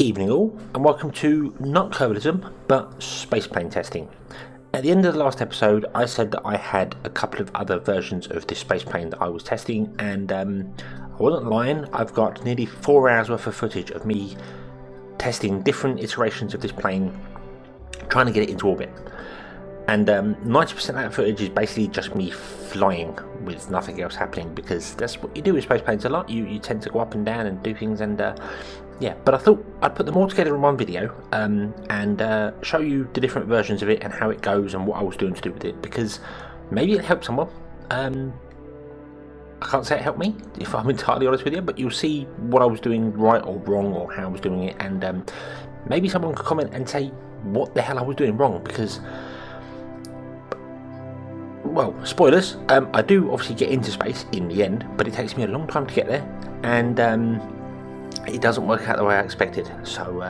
Evening all, and welcome to not Kerbalism, but spaceplane testing. At the end of the last episode, I said that I had a couple of other versions of this spaceplane that I was testing, and I wasn't lying. I've got nearly 4 hours worth of footage of me testing different iterations of this plane, trying to get it into orbit. And 90% of that footage is basically just me flying with nothing else happening, because that's what you do with spaceplanes a lot. You tend to go up and down and do things, and yeah, but I thought I'd put them all together in one video and show you the different versions of it and how it goes and what I was doing to do with it, because maybe it helped someone. I can't say it helped me, if I'm entirely honest with you, but you'll see what I was doing right or wrong, or how I was doing it, and maybe someone could comment and say what the hell I was doing wrong, because, well, spoilers, I do obviously get into space in the end, but it takes me a long time to get there, and it doesn't work out the way I expected. So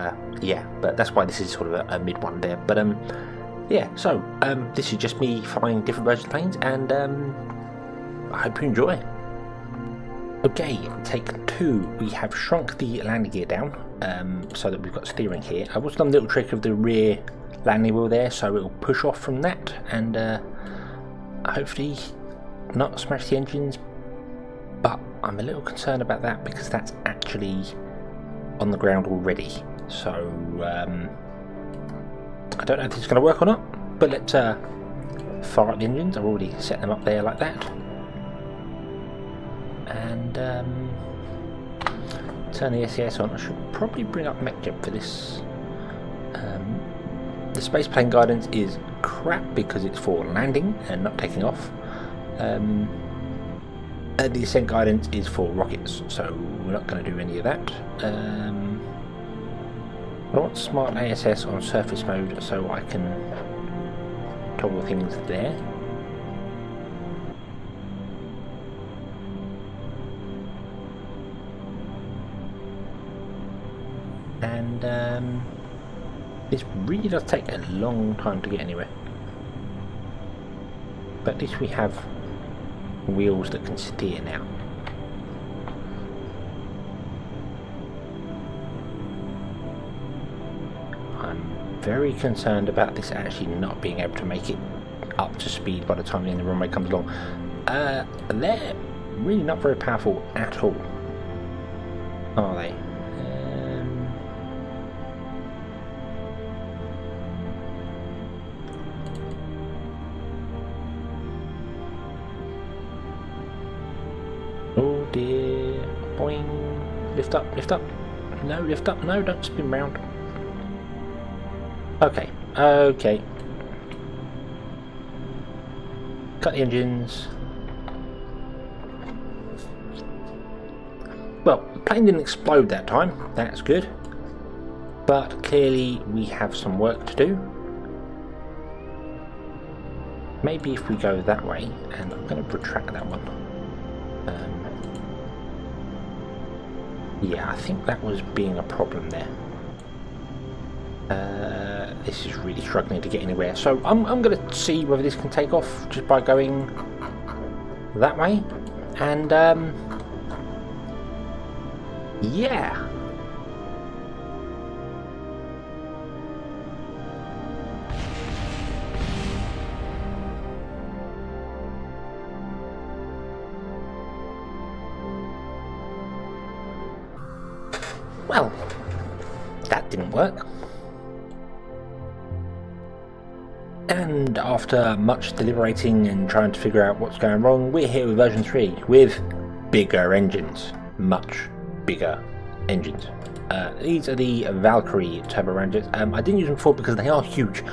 yeah, but that's why this is sort of a mid one there. But yeah, so this is just me flying different versions of planes, and I hope you enjoy. Okay, take 2. We have shrunk the landing gear down so that we've got steering here. I've also done a little trick of the rear landing wheel there, so it'll push off from that and hopefully not smash the engines, but I'm a little concerned about that because that's actually on the ground already. So I don't know if this is going to work or not, but let's fire up the engines. I've already set them up there like that, and turn the SES on. I should probably bring up MechJet for this. The spaceplane guidance is crap because it's for landing and not taking off. The descent guidance is for rockets, so we're not going to do any of that. I want Smart ASS on surface mode so I can toggle things there. And this really does take a long time to get anywhere, but at least we have wheels that can steer now. I'm very concerned about this actually not being able to make it up to speed by the time the end of the runway comes along. They're really not very powerful at all, are they? Oh dear. Boing. Lift up, lift up. No, lift up. No, don't spin round. Okay, okay. Cut the engines. Well, the plane didn't explode that time. That's good. But clearly we have some work to do. Maybe if we go that way, and I'm going to retract that one. Yeah, I think that was being a problem there. This is really struggling to get anywhere, so I'm going to see whether this can take off just by going that way, and yeah. Well, that didn't work. And after much deliberating and trying to figure out what's going wrong, we're here with version 3 with bigger engines. Much bigger engines. These are the Valkyrie turbo ramjets. I didn't use them before because they are huge.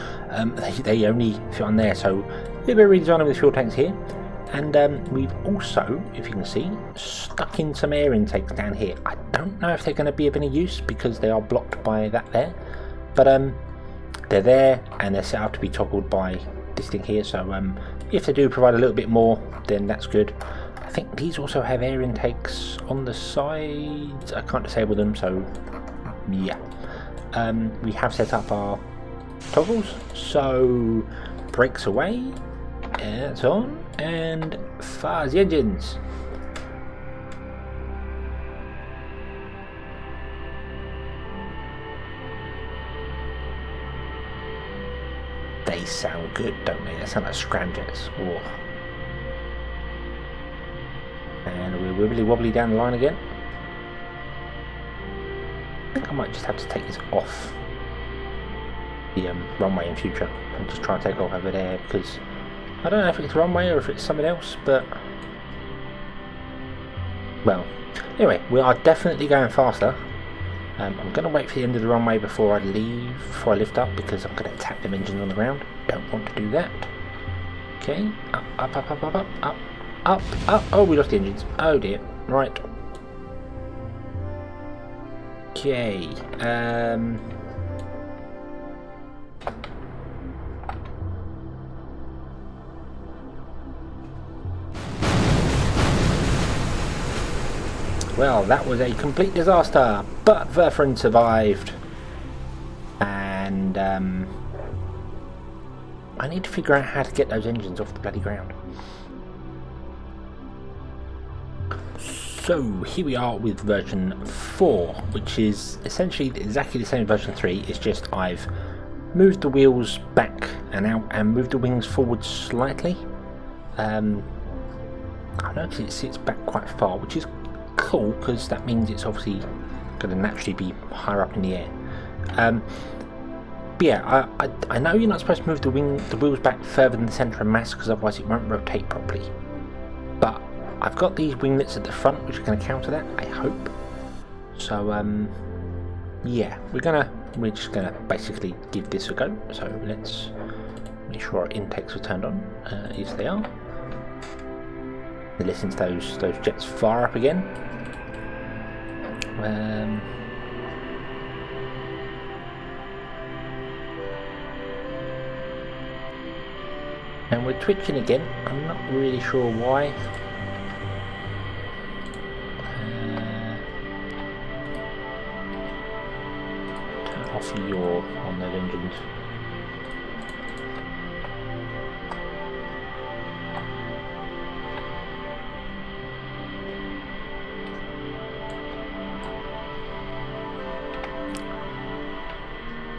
They only fit on there, so a little bit of redesign with fuel tanks here. And we've also, if you can see, stuck in some air intakes down here. I don't know if they're going to be of any use because they are blocked by that there, but they're there and they're set up to be toggled by this thing here, so if they do provide a little bit more, then that's good. I think these also have air intakes on the sides. I can't disable them, so yeah. We have set up our toggles, so brakes away, that's on, and fires the engines. They sound good, don't they? They sound like scramjets. Oh. And we're wibbly wobbly down the line again. I think I might just have to take this off the runway in future and just try and take off over there, because I don't know if it's runway or if it's something else, but well, anyway, we are definitely going faster. I'm going to wait for the end of the runway before I leave, before I lift up, because I'm going to tap them engines on the ground. Don't want to do that. Okay, up, up, up, up, up, up, up, up, up. Oh, we lost the engines. Oh dear. Right. Okay. Well, that was a complete disaster, but Verfrin survived. And I need to figure out how to get those engines off the bloody ground. So here we are with version 4, which is essentially exactly the same as version 3. It's just I've moved the wheels back and out and moved the wings forward slightly. I notice it sits back quite far, which is cool, because that means it's obviously going to naturally be higher up in the air. But yeah, I know you're not supposed to move the wheels back further than the centre of mass, because otherwise it won't rotate properly. But I've got these winglets at the front which are going to counter that, I hope. So yeah, we're just gonna basically give this a go. So let's make sure our intakes are turned on. Yes, they are. Listen to those jets fire up again. And we're twitching again. I'm not really sure why. Turn off the yaw on those engines.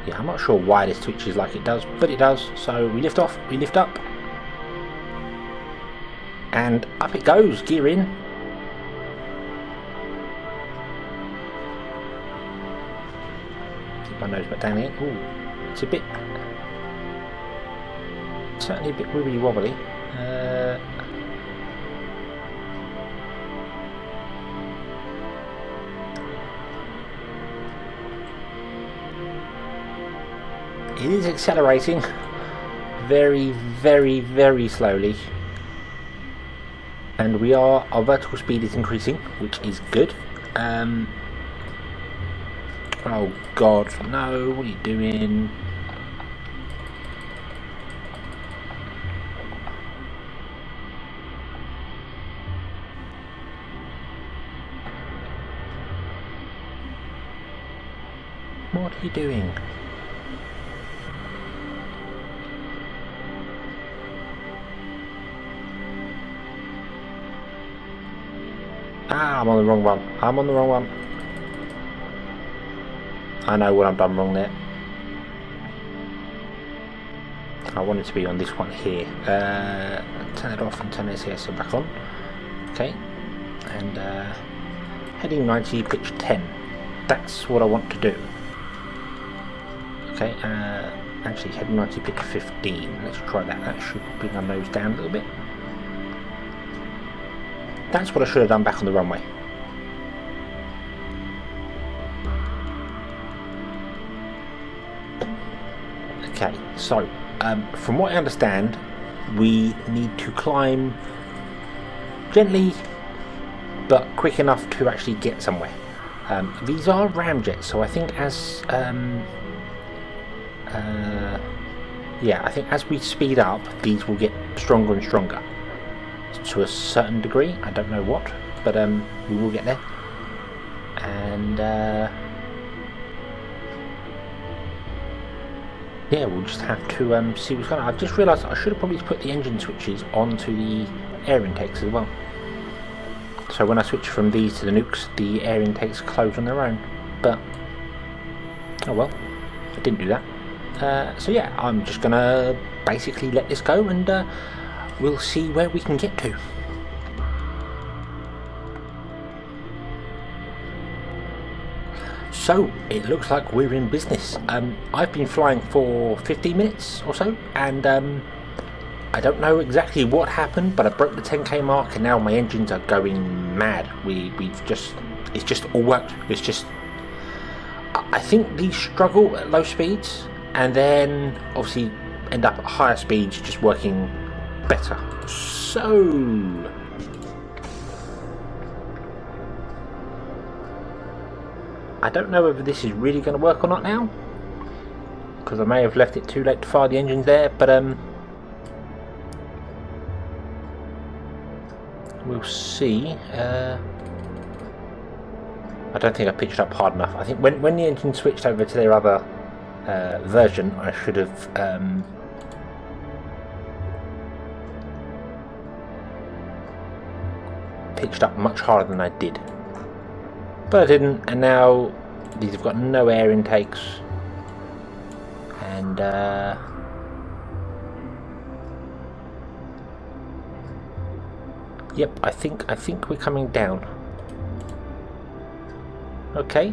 Yeah, I'm not sure why this twitches like it does, but it does. So we lift off, we lift up, and up it goes, gear in. Keep my nose back down here. Ooh, it's a bit, certainly a bit wibbly wobbly. It is accelerating very, very, very slowly, and our vertical speed is increasing, which is good. Oh god, no, what are you doing? What are you doing? Ah, I'm on the wrong one. I'm on the wrong one. I know what I've done wrong there. I wanted to be on this one here. Turn it off and turn the SES back on. Okay. And heading 90, pitch 10. That's what I want to do. Okay. Actually, heading 90, pitch 15. Let's try that. That should bring our nose down a little bit. That's what I should have done back on the runway. Okay, so from what I understand, we need to climb gently but quick enough to actually get somewhere. These are ramjets, so I think as I think as we speed up, these will get stronger and stronger. To a certain degree, I don't know what, but we will get there. And yeah, we'll just have to see what's going on. I've just realised I should have probably put the engine switches onto the air intakes as well. So when I switch from these to the nukes, the air intakes close on their own. But oh well, I didn't do that. So yeah, I'm just gonna basically let this go, and we'll see where we can get to. So it looks like we're in business. I've been flying for 15 minutes or so, and I don't know exactly what happened, but I broke the 10k mark, and now my engines are going mad. It's just all worked. It's just, I think these struggle at low speeds, and then obviously end up at higher speeds, just working better. So I don't know whether this is really going to work or not now, because I may have left it too late to fire the engines there, but we'll see. I don't think I pitched up hard enough. I think when the engine switched over to their other version, I should have pitched up much harder than I did. But I didn't, and now these have got no air intakes, and yep, I think we're coming down. Okay,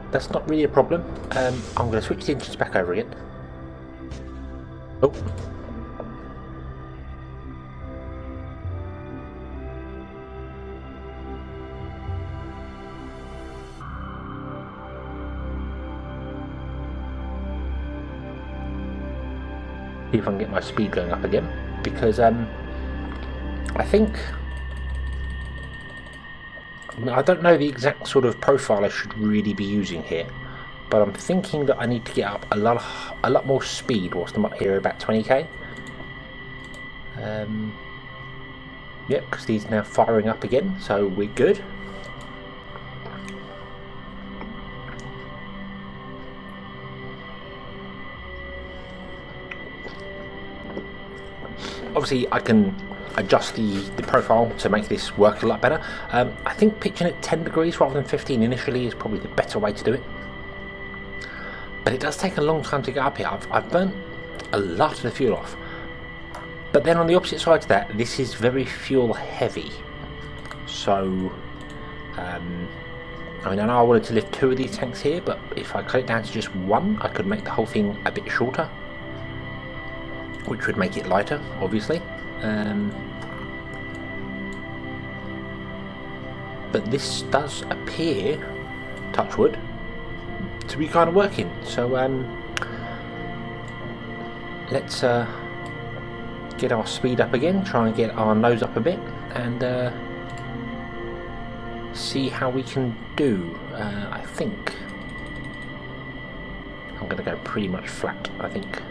that's not really a problem. I'm going to switch the engines back over again. Oh. See if I can get my speed going up again, because I think, I don't know the exact sort of profile I should really be using here, but I'm thinking that I need to get up a lot more speed whilst I'm up here about 20k. Yep, because these are now firing up again, so we're good. Obviously I can adjust the profile to make this work a lot better. I think pitching at 10 degrees rather than 15 initially is probably the better way to do it. But it does take a long time to get up here. I've burnt a lot of the fuel off. But then on the opposite side to that, this is very fuel heavy. So, I mean, I know I wanted to lift 2 of these tanks here, but if I cut it down to just 1, I could make the whole thing a bit shorter, which would make it lighter, obviously. But this does appear, touch wood, to be kind of working. So let's get our speed up again, try and get our nose up a bit, and see how we can do. I think I'm going to go pretty much flat, I think.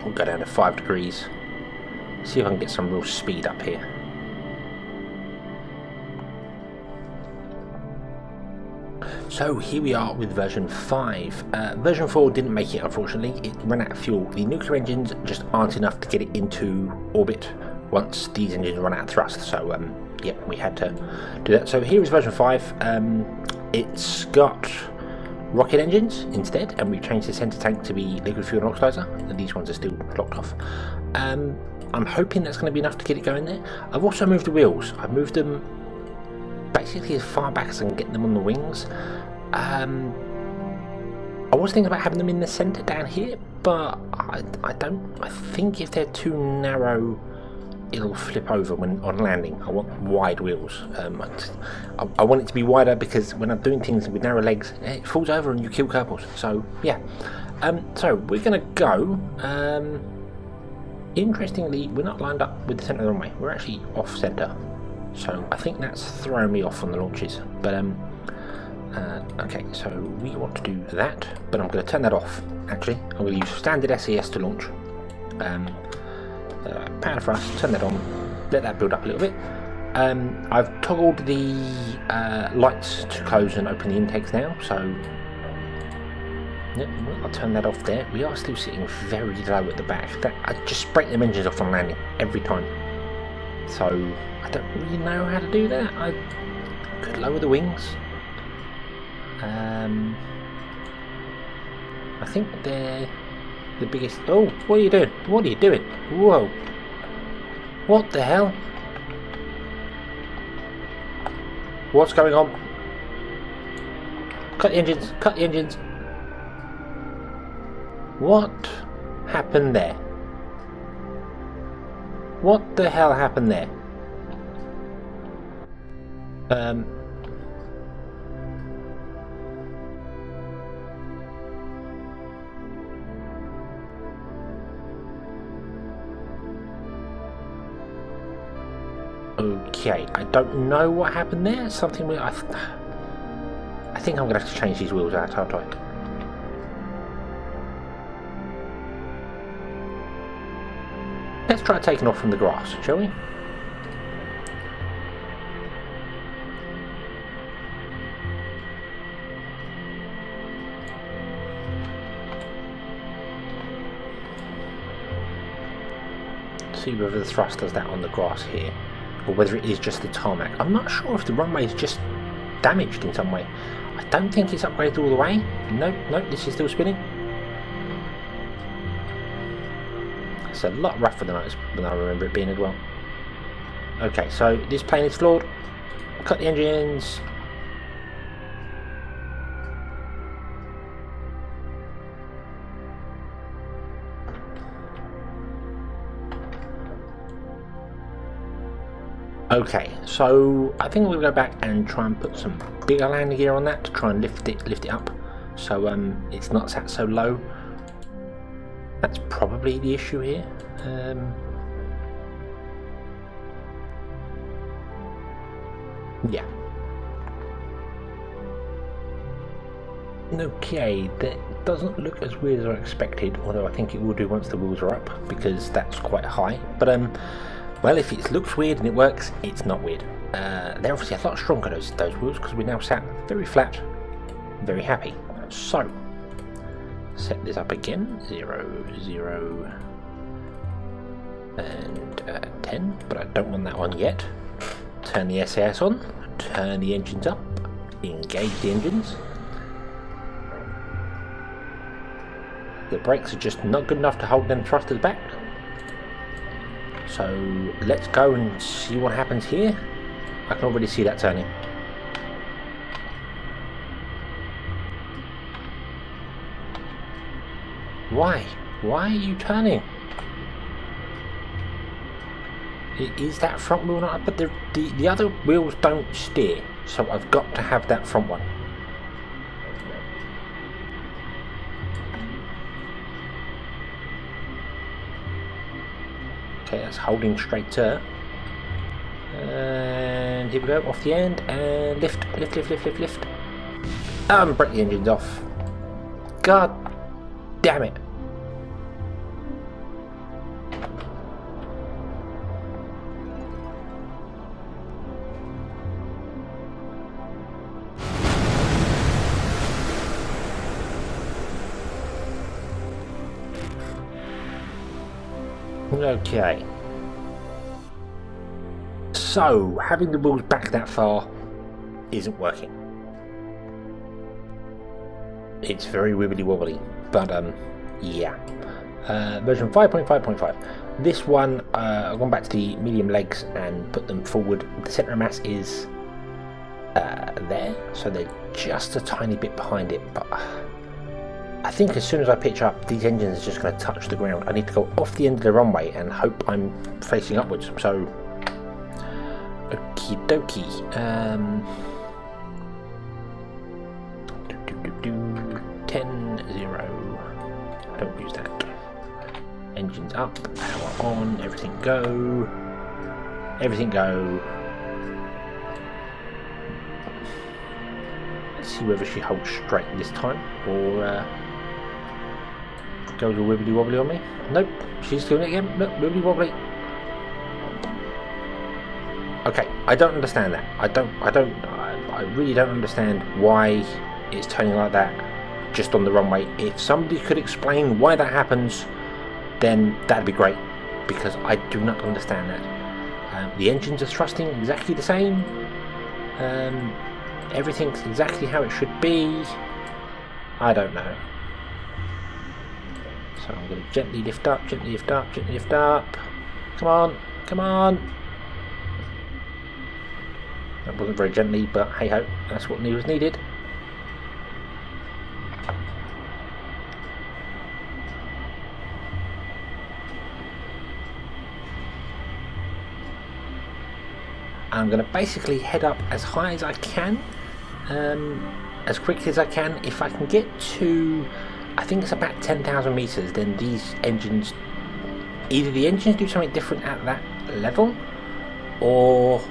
We'll go down to 5 degrees, see if I can get some real speed up here. So here we are with version 5. Version 4 didn't make it, unfortunately. It ran out of fuel. The nuclear engines just aren't enough to get it into orbit once these engines run out of thrust, so yeah, we had to do that. So here is version 5. It's got rocket engines instead, and we've changed the centre tank to be liquid fuel and oxidizer, and these ones are still locked off. I'm hoping that's going to be enough to get it going there. I've also moved the wheels. I've moved them basically as far back as I can get them on the wings. I was thinking about having them in the centre down here, but I think if they're too narrow, it'll flip over when on landing. I want wide wheels. I want it to be wider, because when I'm doing things with narrow legs, it falls over and you kill Kerbals. So yeah. So we're gonna go. Interestingly, we're not lined up with the centre of the runway. We're actually off centre. So I think that's throwing me off on the launches. But okay, so we want to do that, but I'm going to turn that off. Actually, I'm going to use standard SES to launch. Power thrust, turn that on, let that build up a little bit. I've toggled the lights to close and open the intakes now, so yep, I'll turn that off there. We are still sitting very low at the back. I just break them engines off on landing every time. So I don't really know how to do that. I could lower the wings. I think they're the biggest. Oh, what are you doing? What are you doing? Whoa! What the hell? What's going on? Cut the engines! Cut the engines! What happened there? What the hell happened there? Okay, I don't know what happened there. Something I think I'm gonna have to change these wheels out, aren't I? Let's try taking off from the grass, shall we? See whether the thrust does that on the grass here, or whether it is just the tarmac. I'm not sure if the runway is just damaged in some way. I don't think it's upgraded all the way. Nope, this is still spinning. It's a lot rougher than I remember it being as well. Okay, so this plane is flawed. Cut the engines. Okay, so I think we'll go back and try and put some bigger landing gear on that to try and lift it up, so it's not sat so low. That's probably the issue here. Yeah. Okay, that doesn't look as weird as I expected, although I think it will do once the wheels are up, because that's quite high. But well, if it looks weird and it works, it's not weird. They're obviously a lot stronger, those wheels, because we're now sat very flat, very happy. So, set this up again, 0, 0, and 10, but I don't want that on yet. Turn the SAS on, turn the engines up, engage the engines. The brakes are just not good enough to hold them thrusters back. So let's go and see what happens here. I can already see that turning. Why? Why are you turning? Is that front wheel not up? But the other wheels don't steer, so I've got to have that front one. Okay, that's holding straighter. And here we go, off the end, and lift. Break the engines off. God damn it. Okay. So, having the wheels back that far isn't working. It's very wibbly wobbly, but yeah. Version 5.5.5. This one, I've gone back to the medium legs and put them forward. The centre of mass is there, so they're just a tiny bit behind it, but I think as soon as I pitch up, these engines are just going to touch the ground. I need to go off the end of the runway and hope I'm facing upwards. So, okie dokie. 10, 0. Don't use that. Engines up, power on, everything go. Everything go. Let's see whether she holds straight this time or goes all wibbly wobbly on me. Nope, she's doing it again. Look, wibbly wobbly. Okay, I don't understand that. I really don't understand why it's turning like that just on the runway. If somebody could explain why that happens, then that'd be great, because I do not understand that. The engines are thrusting exactly the same. Everything's exactly how it should be. I don't know. So I'm going to gently lift up, gently lift up, gently lift up. Come on, come on. That wasn't very gently, but hey ho, that's what was needed. I'm going to basically head up as high as I can, as quickly as I can. If I can get to, I think it's about 10,000 meters, then these engines, either the engines do something different at that level, or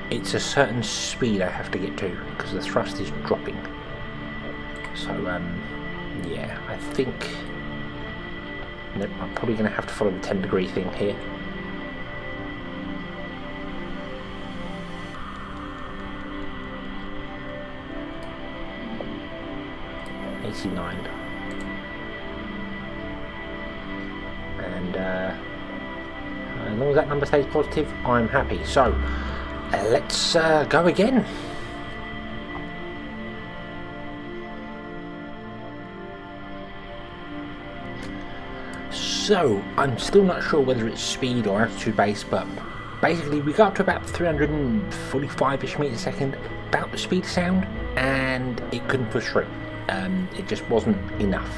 it's a certain speed I have to get to because the thrust is dropping. So yeah, I think I'm probably going to have to follow the 10-degree thing here. And as long as that number stays positive, I'm happy. So let's go again. So I'm still not sure whether it's speed or altitude based, but basically we got up to about 345-ish meters a second, about the speed of sound, and it couldn't push through. It just wasn't enough,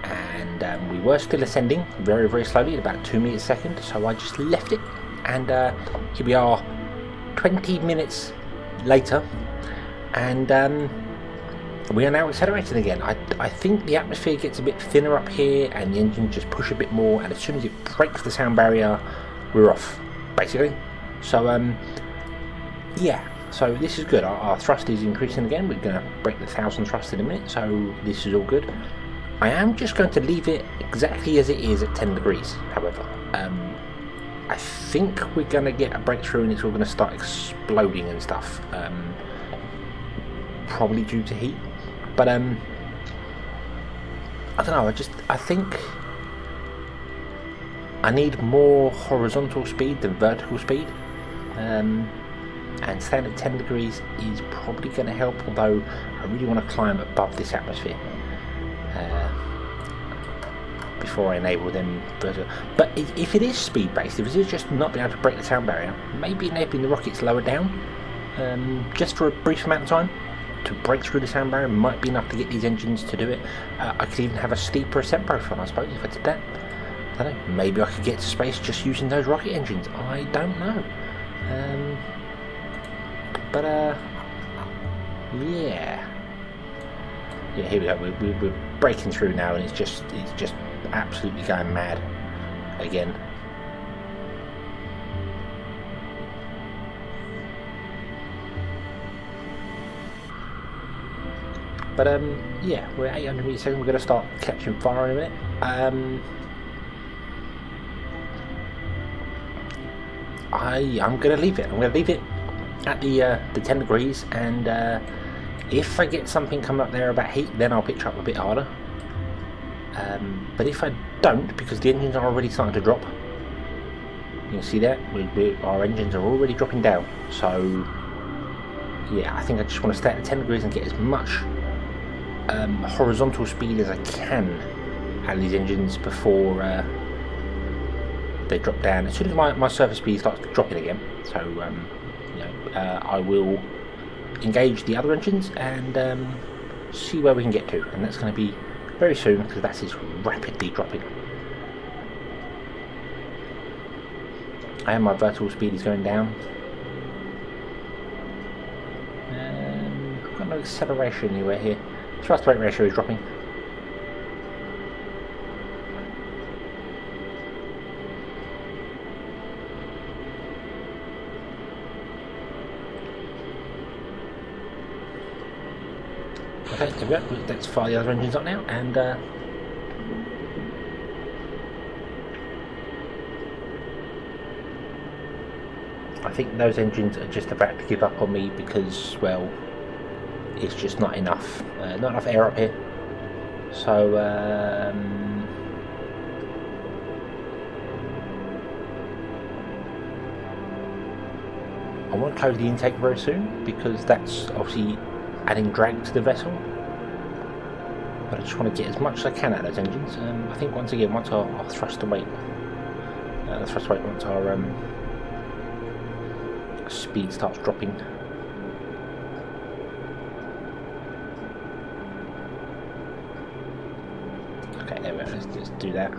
and we were still ascending very, very slowly at about 2 meters a second, so I just left it, and here we are 20 minutes later, and we are now accelerating again. I think the atmosphere gets a bit thinner up here and the engine just push a bit more, and as soon as it breaks the sound barrier we're off basically. So yeah, so this is good. Our thrust is increasing again. We're going to break the 1,000 thrust in a minute, so this is all good. I am just going to leave it exactly as it is at 10 degrees, however. I think we're going to get a breakthrough and it's all going to start exploding and stuff. Probably due to heat. But I don't know, I think I need more horizontal speed than vertical speed. And staying at 10 degrees is probably going to help, although I really want to climb above this atmosphere before I enable them further. But if it is speed based, if it is just not being able to break the sound barrier, maybe enabling the rockets lower down just for a brief amount of time to break through the sound barrier might be enough to get these engines to do it. I could even have a steeper ascent profile, I suppose, if I did that. I don't know, maybe I could get to space just using those rocket engines, I don't know. But yeah, here we go. We're breaking through now, and it's just absolutely going mad again. But yeah, we're at 800 meters a second. We're going to start catching fire in a minute. I'm going to leave it. I'm going to leave it at the 10 degrees, and if I get something coming up there about heat, then I'll pitch up a bit harder. But if I don't, because the engines are already starting to drop, you can see that our engines are already dropping down. So yeah, I think I just want to stay at the 10 degrees and get as much horizontal speed as I can out of these engines before they drop down. As soon as my surface speed starts dropping again, so you know, I will engage the other engines and see where we can get to, and that's going to be very soon because that is rapidly dropping. And my vertical speed is going down. I've got no acceleration anywhere here. Thrust to weight ratio is dropping. Okay, there we go. Let's fire the other engines up now, and I think those engines are just about to give up on me because, well, it's just not enough air up here. So want to close the intake very soon because that's obviously adding drag to the vessel. But I just want to get as much as I can out of those engines. I think once our thruster weight, once our speed starts dropping. Okay, there we go. Let's just do that.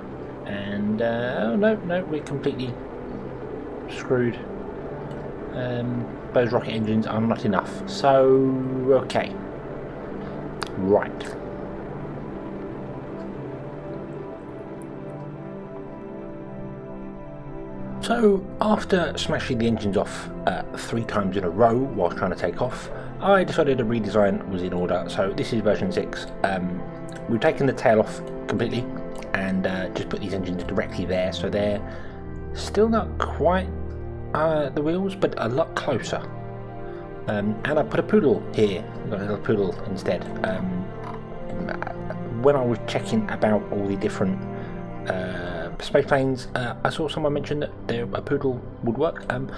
And oh no, we're completely screwed. Those rocket engines are not enough. So okay, right. So after smashing the engines off 3 times in a row whilst trying to take off, I decided a redesign was in order. So this is version 6. We've taken the tail off completely and just put these engines directly there, so they're still not quite the wheels, but a lot closer. And I put a poodle here, got a little poodle instead. When I was checking about all the different space planes, I saw someone mention that a poodle would work. I'm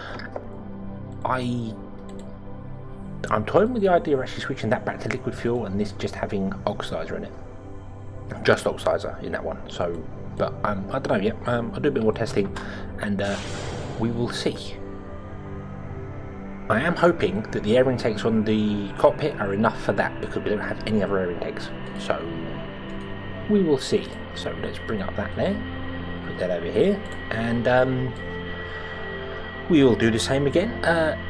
toying with the idea of actually switching that back to liquid fuel and this just having oxidizer in it. Just oxidizer in that one. So, but I don't know yet. I'll do a bit more testing and we will see. I am hoping that the air intakes on the cockpit are enough for that because we don't have any other air intakes. So we will see. So let's bring up that there. Put that over here, and we will do the same again.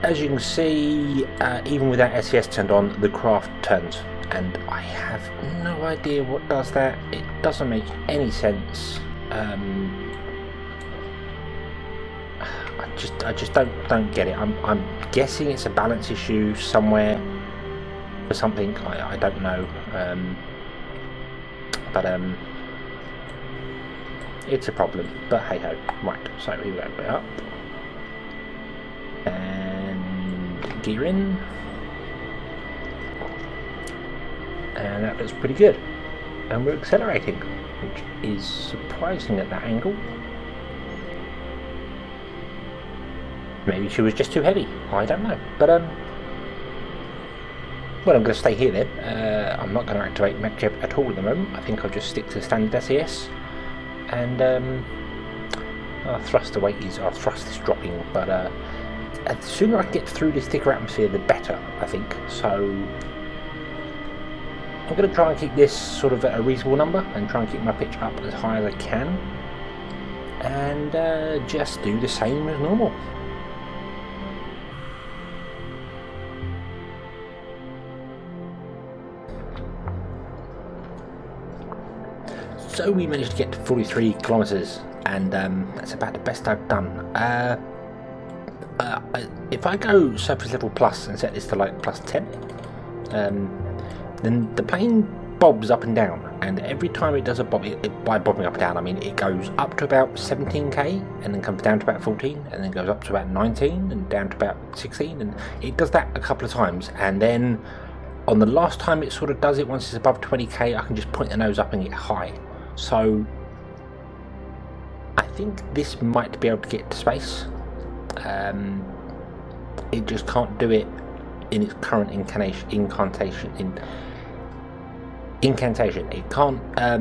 As you can see, even without SES turned on, the craft turns, and I have no idea what does that. It doesn't make any sense. I just don't get it. I'm guessing it's a balance issue somewhere for something. I don't know, but it's a problem, but hey ho. Right, so here we go, we're up and gear in, and that looks pretty good, and we're accelerating, which is surprising at that angle. Maybe she was just too heavy, I don't know, but well, I'm going to stay here then. I'm not going to activate MechJeb at all at the moment. I think I'll just stick to the standard SES. And our thrust is dropping, but the sooner I get through this thicker atmosphere, the better, I think. So I'm going to try and keep this sort of at a reasonable number and try and keep my pitch up as high as I can, and just do the same as normal. So we managed to get to 43 kilometers, and that's about the best I've done. If I go surface level plus and set this to like plus 10, then the plane bobs up and down, and every time it does a bob, by bobbing up and down I mean it goes up to about 17k and then comes down to about 14 and then goes up to about 19 and down to about 16, and it does that a couple of times, and then on the last time it sort of does it, once it's above 20k, I can just point the nose up and get high. So I think this might be able to get to space. It just can't do it in its current incantation. It can't. I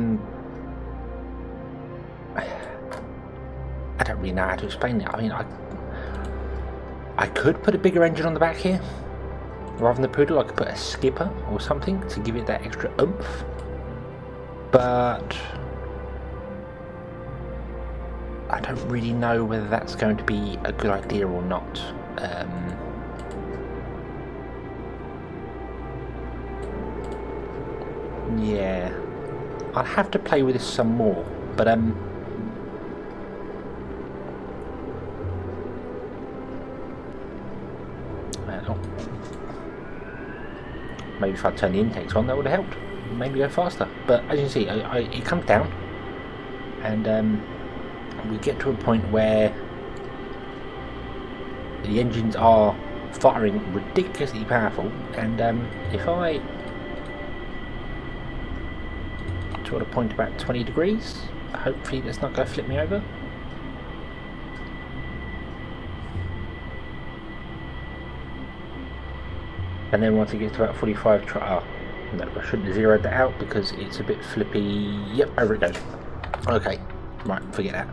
don't really know how to explain it. I mean, I could put a bigger engine on the back here rather than the poodle. I could put a skipper or something to give it that extra oomph, but I don't really know whether that's going to be a good idea or not. Yeah, I'll have to play with this some more, but maybe if I turn the intakes on, that would have helped. Maybe go faster. But as you can see, it comes down, and we get to a point where the engines are firing ridiculously powerful, and if I sort of point about 20 degrees, hopefully that's not going to flip me over. And then once it gets to about 45, try. Oh, no, I shouldn't have zeroed that out because it's a bit flippy. Yep, over it goes. Okay, right, forget that.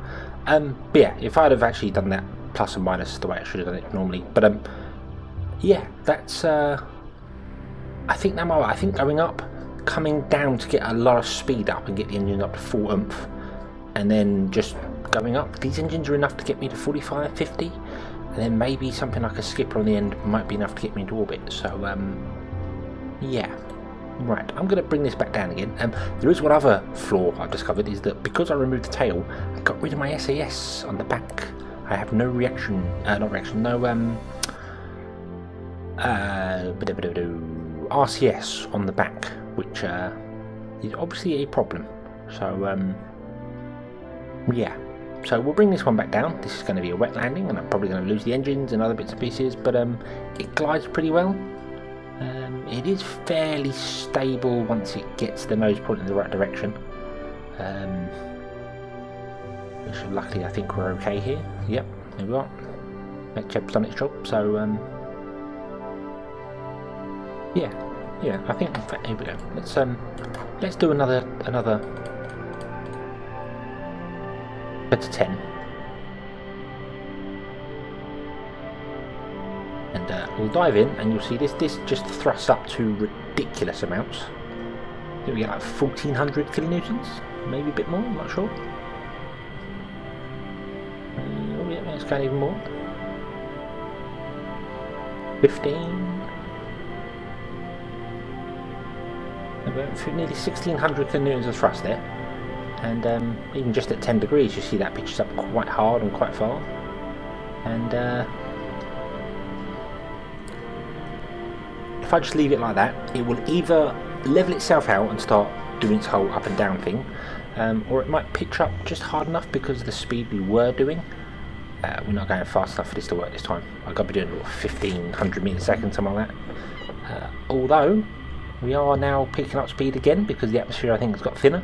But yeah, if I'd have actually done that plus and minus the way I should have done it normally, but yeah, that's I think that might. I think going up, coming down to get a lot of speed up and get the engine up to full oomph, and then just going up. These engines are enough to get me to 45, 50, and then maybe something like a skipper on the end might be enough to get me into orbit. So yeah. Right, I'm going to bring this back down again. There is one other flaw I've discovered, is that because I removed the tail, I got rid of my SAS on the back. I have no reaction, no RCS on the back, which is obviously a problem. So yeah, so we'll bring this one back down. This is going to be a wet landing, and I'm probably going to lose the engines and other bits and pieces, but it glides pretty well. It is fairly stable once it gets the nose point in the right direction. Which luckily I think we're okay here. Yep, there we are. MechCheb's done its job, so yeah, I think in fact, here we go. Let's do another to 10. And we'll dive in, and you'll see this just thrusts up to ridiculous amounts. I think we get like 1400 kilonewtons, maybe a bit more, I'm not sure. Oh yeah, it's going even more. 15. About nearly 1600 kilonewtons of thrust there. And even just at 10 degrees, you see that pitches up quite hard and quite far. And if I just leave it like that, it will either level itself out and start doing its whole up and down thing, or it might pitch up just hard enough because of the speed we were doing. We're not going fast enough for this to work this time. I've got to be doing 1500 meters a second, something like that. Although, we are now picking up speed again because the atmosphere, I think, has got thinner.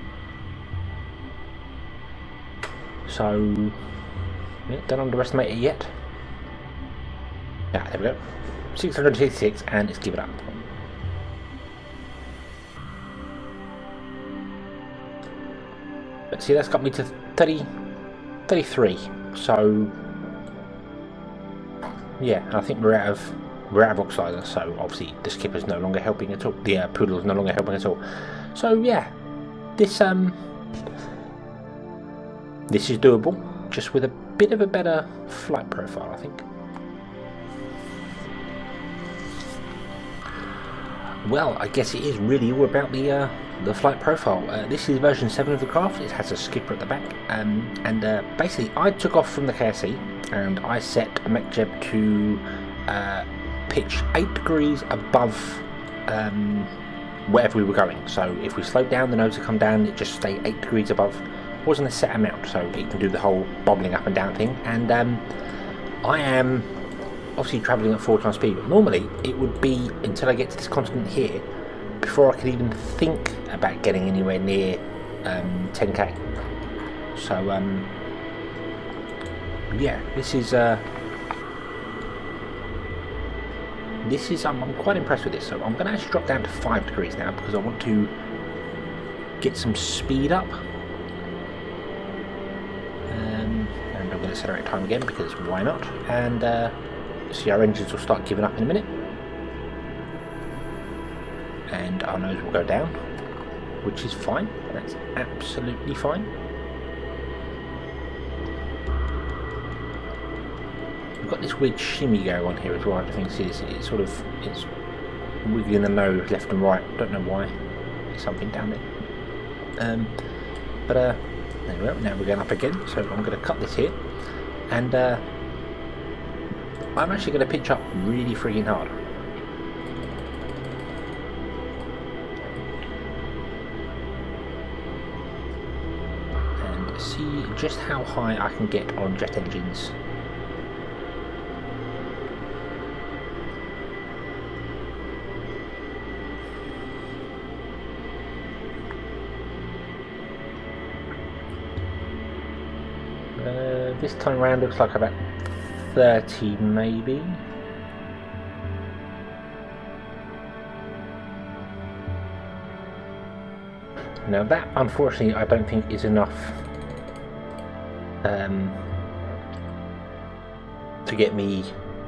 So, yeah, don't underestimate it yet. Yeah, there we go. 666, and it's given up. But see, that's got me to 33. So yeah, I think we're out of oxidizer. So obviously the skipper's no longer helping at all. The poodle's no longer helping at all. So yeah, this is doable, just with a bit of a better flight profile, I think. Well, I guess it is really all about the flight profile. This is version 7 of the craft. It has a skipper at the back, and basically I took off from the KSC and I set MechCheb to pitch 8 degrees above wherever we were going. So if we slowed down, the nose would come down. It just stay 8 degrees above. It wasn't a set amount, so it can do the whole bobbling up and down thing. And I am obviously travelling at 4 times speed, but normally it would be until I get to this continent here before I could even think about getting anywhere near 10k. So yeah, this is I'm quite impressed with this. So I'm going to actually drop down to 5 degrees now because I want to get some speed up. And I'm going to accelerate time again because why not? And see, our engines will start giving up in a minute, and our nose will go down, which is fine. That's absolutely fine. We've got this weird shimmy going on here as well. I think it's wiggling the nose left and right. Don't know why. There's something down there. But there we go. Now we're going up again. So I'm going to cut this here, and I'm actually going to pitch up really frigging hard. And see just how high I can get on jet engines. This time around looks like about 30 maybe. Now that, unfortunately, I don't think is enough to get me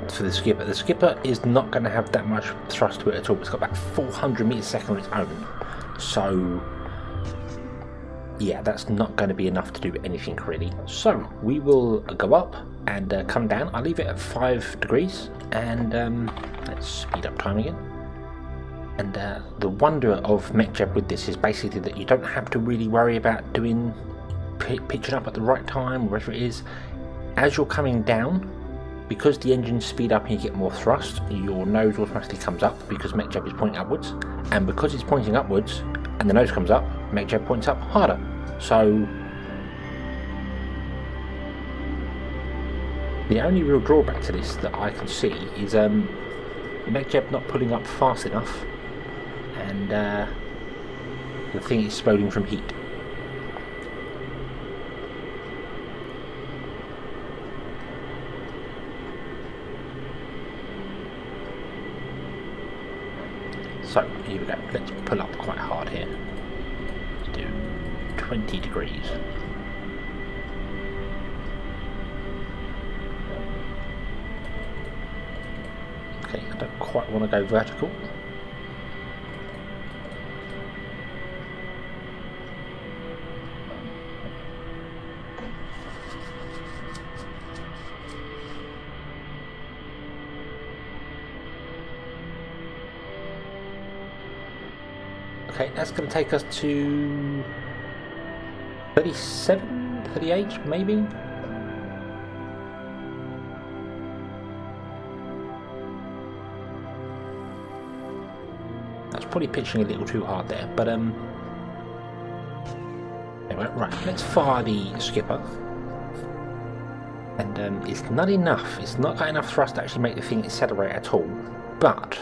to the skipper. The skipper is not going to have that much thrust to it at all. It's got about 400 meters a second on its own. So, yeah, that's not going to be enough to do anything really. So, we will go up and come down. I'll leave it at 5 degrees and let's speed up time again. And the wonder of MechJeb with this is basically that you don't have to really worry about doing pitching up at the right time, or whatever it is. As you're coming down, because the engines speed up and you get more thrust, your nose automatically comes up because MechJeb is pointing upwards, and because it's pointing upwards and the nose comes up, MechJeb points up harder. So the only real drawback to this that I can see is MechJeb not pulling up fast enough, and the thing is exploding from heat. So here we go, let's pull up quite hard here. Let's do 20 degrees. Okay, I don't quite want to go vertical. Okay, that's going to take us to 37, 38 maybe? That's probably pitching a little too hard there, but anyway, right, let's fire the skipper. And it's not enough, it's not got enough thrust to actually make the thing accelerate at all, but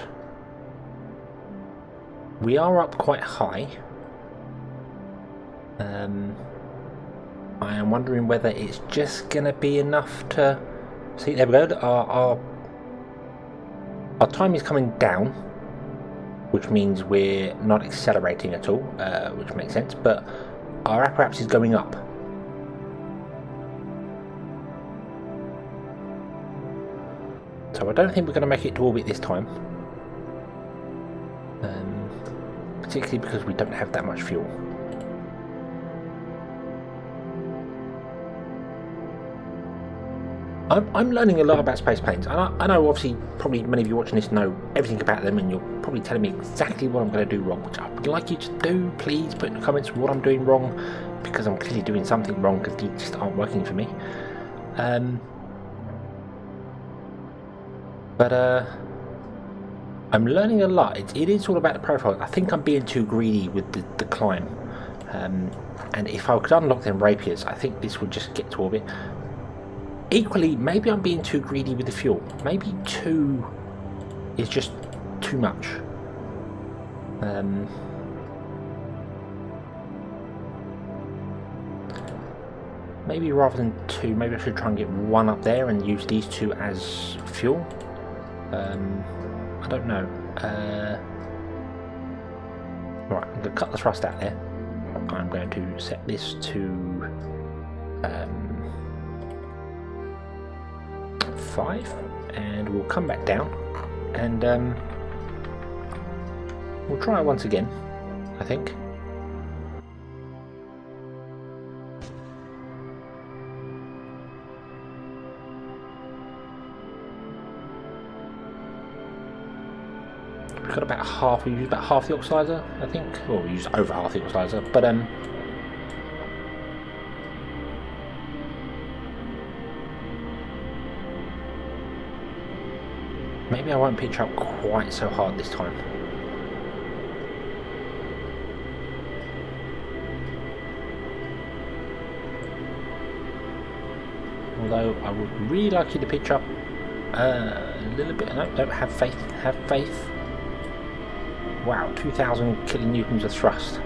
we are up quite high. I am wondering whether it's just going to be enough to... See, there we go. Our time is coming down, which means we're not accelerating at all, which makes sense, but our apparatus is going up. So I don't think we're going to make it to orbit this time. Particularly because we don't have that much fuel. I'm learning a lot about space planes, and I know obviously probably many of you watching this know everything about them, and you're probably telling me exactly what I'm going to do wrong, which I would like you to do. Please put in the comments what I'm doing wrong, because I'm clearly doing something wrong because these just aren't working for me. I'm learning a lot. It is all about the profile. I think I'm being too greedy with the climb. And if I could unlock them rapiers, I think this would just get to orbit. Equally, maybe I'm being too greedy with the fuel. Maybe 2 is just too much. Maybe rather than 2, maybe I should try and get 1 up there and use these 2 as fuel. I don't know. Right, I'm going to cut the thrust out there. I'm going to set this to 5, and we'll come back down, and we'll try it once again, I think. We've got about half, we used about half the oxidizer, I think. Well, we used over half the oxidizer, but maybe I won't pitch up quite so hard this time. Although I would really like you to pitch up a little bit. No, don't have faith. Have faith. Wow, 2,000 kilonewtons of thrust.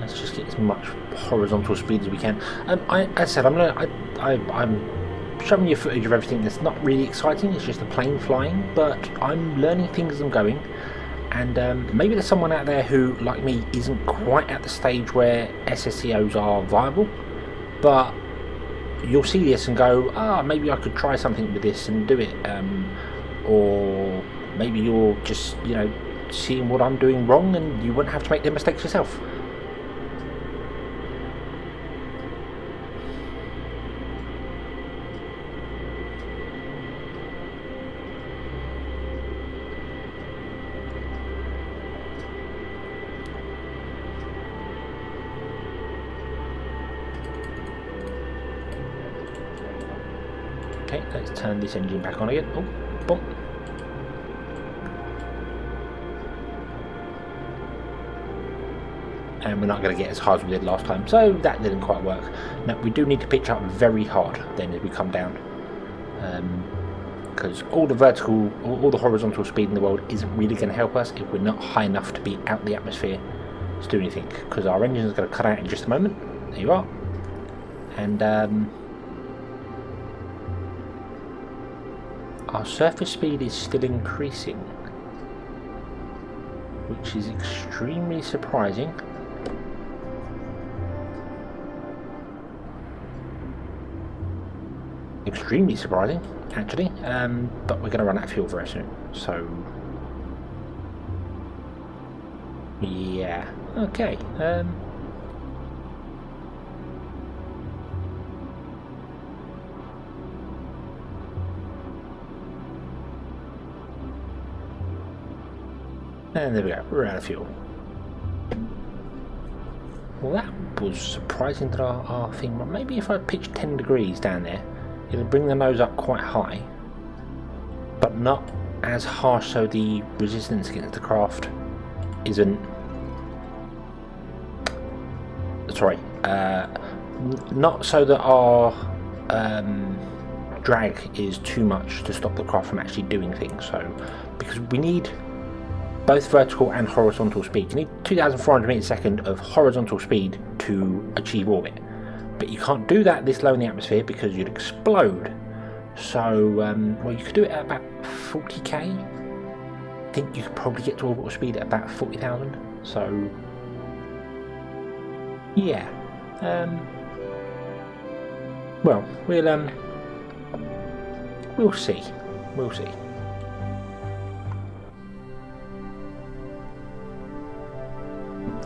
Let's just get as much horizontal speed as we can. As I said, I'm showing you footage of everything that's not really exciting. It's just a plane flying, but I'm learning things as I'm going. And maybe there's someone out there who, like me, isn't quite at the stage where SSCOs are viable, but you'll see this and go, maybe I could try something with this and do it. Or maybe you're just, seeing what I'm doing wrong and you wouldn't have to make the mistakes yourself. Okay, let's turn this engine back on again. Oh, boom. And we're not going to get as hard as we did last time, so that didn't quite work. Now, we do need to pitch up very hard then as we come down. Because all the horizontal speed in the world isn't really going to help us if we're not high enough to be out the atmosphere to do anything. Because our engine is going to cut out in just a moment. There you are. And our surface speed is still increasing, which is extremely surprising. Extremely surprising, actually, but we're going to run out of fuel very soon, so yeah, okay. And there we go, we're out of fuel. Well, that was surprising that our thing, maybe if I pitch 10 degrees down there, it'll bring the nose up quite high, but not as harsh so the resistance against the craft isn't... Sorry, not so that our drag is too much to stop the craft from actually doing things. So, because we need both vertical and horizontal speed. You need 2,400 meters a second of horizontal speed to achieve orbit. But you can't do that this low in the atmosphere because you'd explode. So, well, you could do it at about 40k. I think you could probably get to orbital speed at about 40,000. So, yeah. Well, we'll see. We'll see.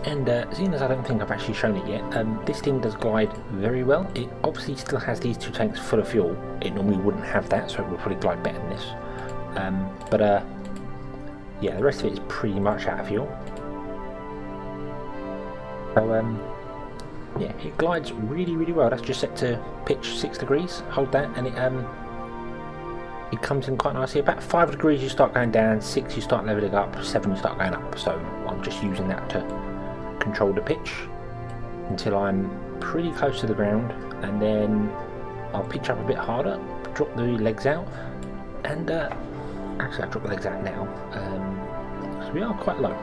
And seeing as I don't think I've actually shown it yet, this thing does glide very well. It obviously still has these two tanks full of fuel. It normally wouldn't have that, so it would probably glide better than this. Yeah, the rest of it is pretty much out of fuel. So yeah, it glides really, really well. That's just set to pitch 6 degrees. Hold that, and it comes in quite nicely. About 5 degrees you start going down, 6 you start leveling up, 7 you start going up. So I'm just using that to control the pitch until I'm pretty close to the ground, and then I'll pitch up a bit harder, drop the legs out, and actually I'll drop the legs out now, because we are quite low.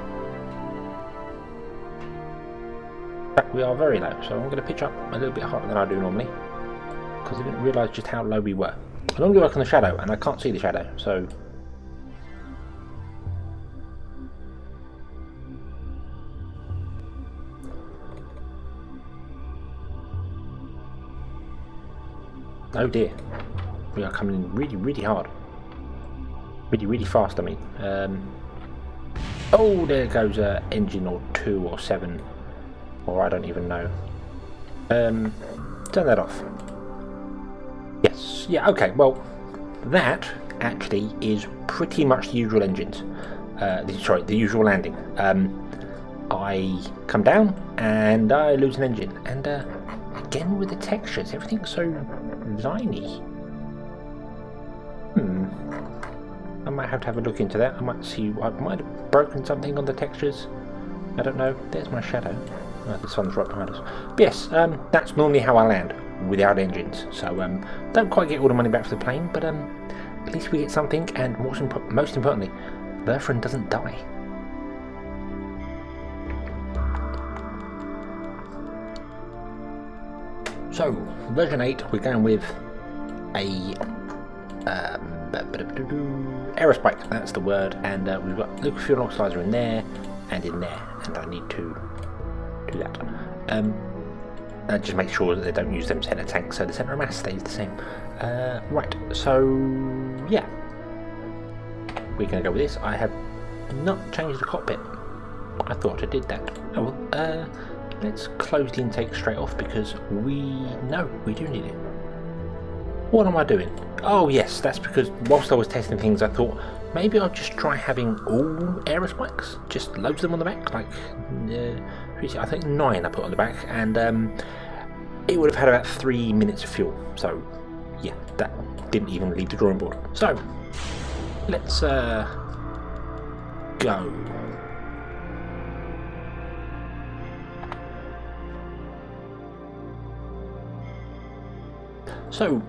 In fact, we are very low, so I'm going to pitch up a little bit harder than I do normally, because I didn't realise just how low we were. I normally work on the shadow, and I can't see the shadow, so oh dear, we are coming in really, really hard. Really, really fast, I mean. Oh, there goes an engine or 2 or 7, or I don't even know. Turn that off. Yes, yeah, okay, well, that actually is pretty much the usual engines. Sorry, the usual landing. I come down and I lose an engine, and again with the textures, everything's so ziny. I might have to have a look into that. I might see, I might have broken something on the textures. I don't know. There's my shadow. Oh, the sun's right behind us. But yes, that's normally how I land without engines. So don't quite get all the money back for the plane, but at least we get something, and most importantly, Bertrand doesn't die. So, version 8, we're going with a aerospike, that's the word, and we've got liquid fuel oxidizer in there, and I need to do that. Just make sure that they don't use them center tanks, so the center of mass stays the same. Right, so yeah, we're going to go with this. I have not changed the cockpit. I thought I did that. Oh well, let's close the intake straight off because we do need it. What am I doing? Oh yes, that's because whilst I was testing things I thought maybe I'll just try having all aerospikes, just loads of them on the back, like I think 9 I put on the back, and it would have had about 3 minutes of fuel, so yeah, that didn't even leave the drawing board. So let's go. So,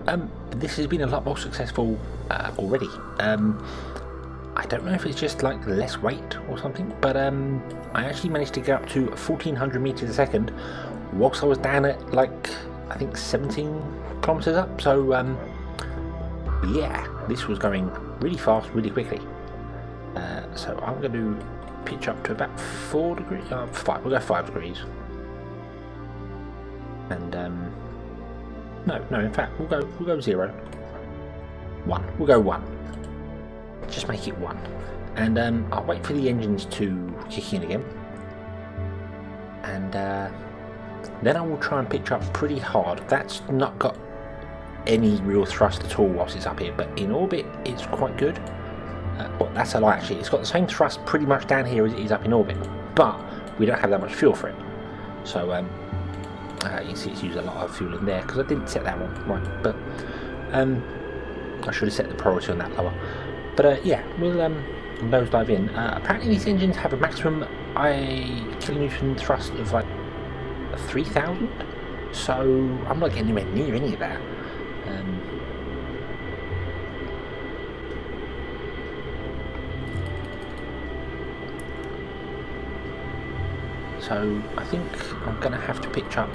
this has been a lot more successful already. I don't know if it's just like less weight or something, but I actually managed to get up to 1400 meters a second whilst I was down at like, I think 17 kilometers up. So, yeah, this was going really fast, really quickly. So I'm going to pitch up to about 4 degrees, 5, we'll go 5 degrees. And, No, in fact, we'll go 0. 1. We'll go 1. Just make it 1. And I'll wait for the engines to kick in again. And then I will try and pitch up pretty hard. That's not got any real thrust at all whilst it's up here, but in orbit it's quite good. Well, that's a lie actually. It's got the same thrust pretty much down here as it is up in orbit, but we don't have that much fuel for it. So you can see it's used a lot of fuel in there because I didn't set that one right, but I should have set the priority on that lower. But yeah, we'll nosedive in. Apparently these engines have a maximum kilonewton thrust of like 3,000, so I'm not getting anywhere near any of that. So I think I'm going to have to pitch up.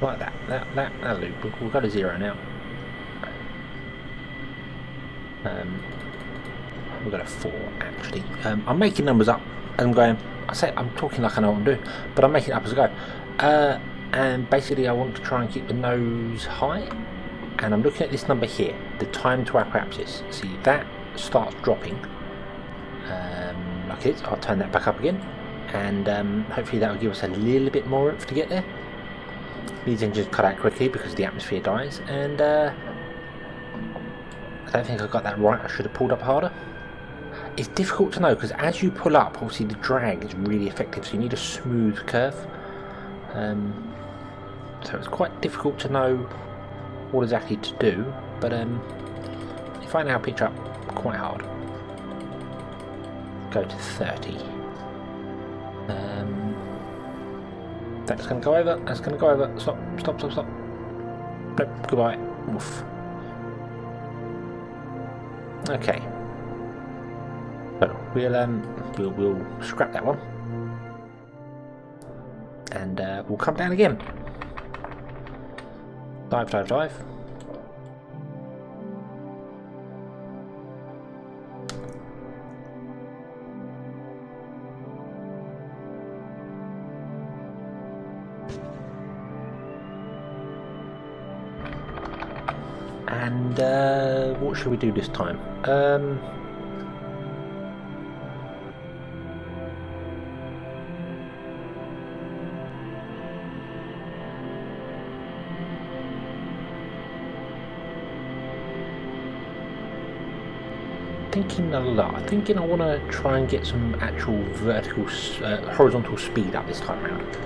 Like that'll do. We'll go to 0 now. We'll go to 4 actually. I'm making numbers up as I'm going. I'm talking like I know what I'm doing, but I'm making it up as I go. And basically I want to try and keep the nose high, and I'm looking at this number here, the time to apoapsis. See, that starts dropping like it is. I'll turn that back up again, and hopefully that will give us a little bit more oomph to get there. These engines cut out quickly because the atmosphere dies, and I don't think I got that right. I should have pulled up harder. It's difficult to know because as you pull up, obviously the drag is really effective, so you need a smooth curve. So it's quite difficult to know what exactly to do, but if I now pitch up quite hard, go to 30. That's going to go over, that's going to go over. Stop. Nope, goodbye. Oof. Okay. So we'll scrap that one, and we'll come down again. Dive. And what should we do this time? Thinking a lot. I'm thinking I want to try and get some actual vertical, horizontal speed up this time around.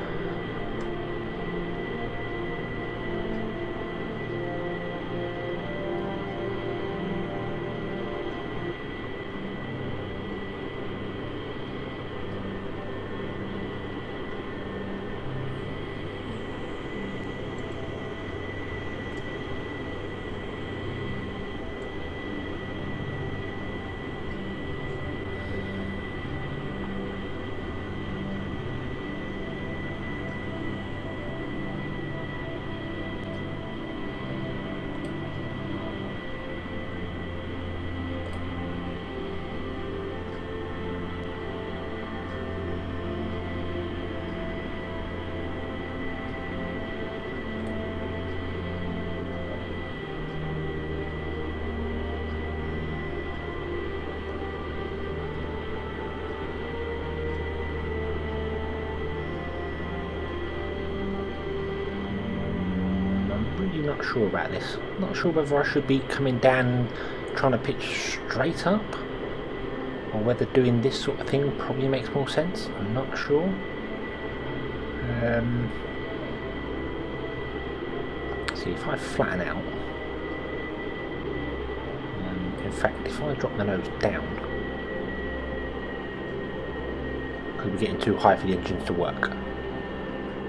really not sure about this. Not sure whether I should be coming down trying to pitch straight up, or whether doing this sort of thing probably makes more sense. I'm not sure. See, if I flatten out, in fact, if I drop the nose down, because we're getting too high for the engines to work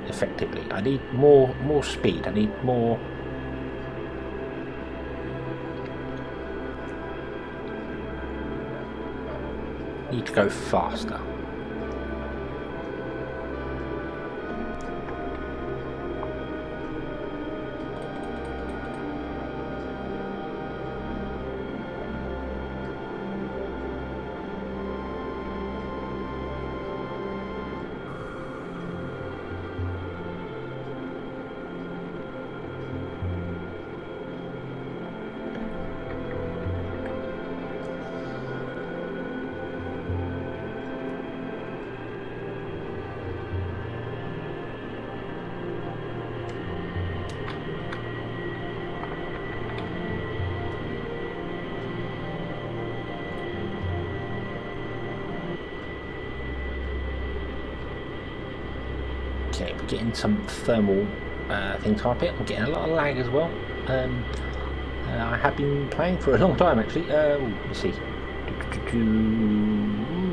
effectively. I need more speed. I need more. Need to go faster. Okay, we're getting some thermal things up it. I'm getting a lot of lag as well. I have been playing for a long time actually. Let's see.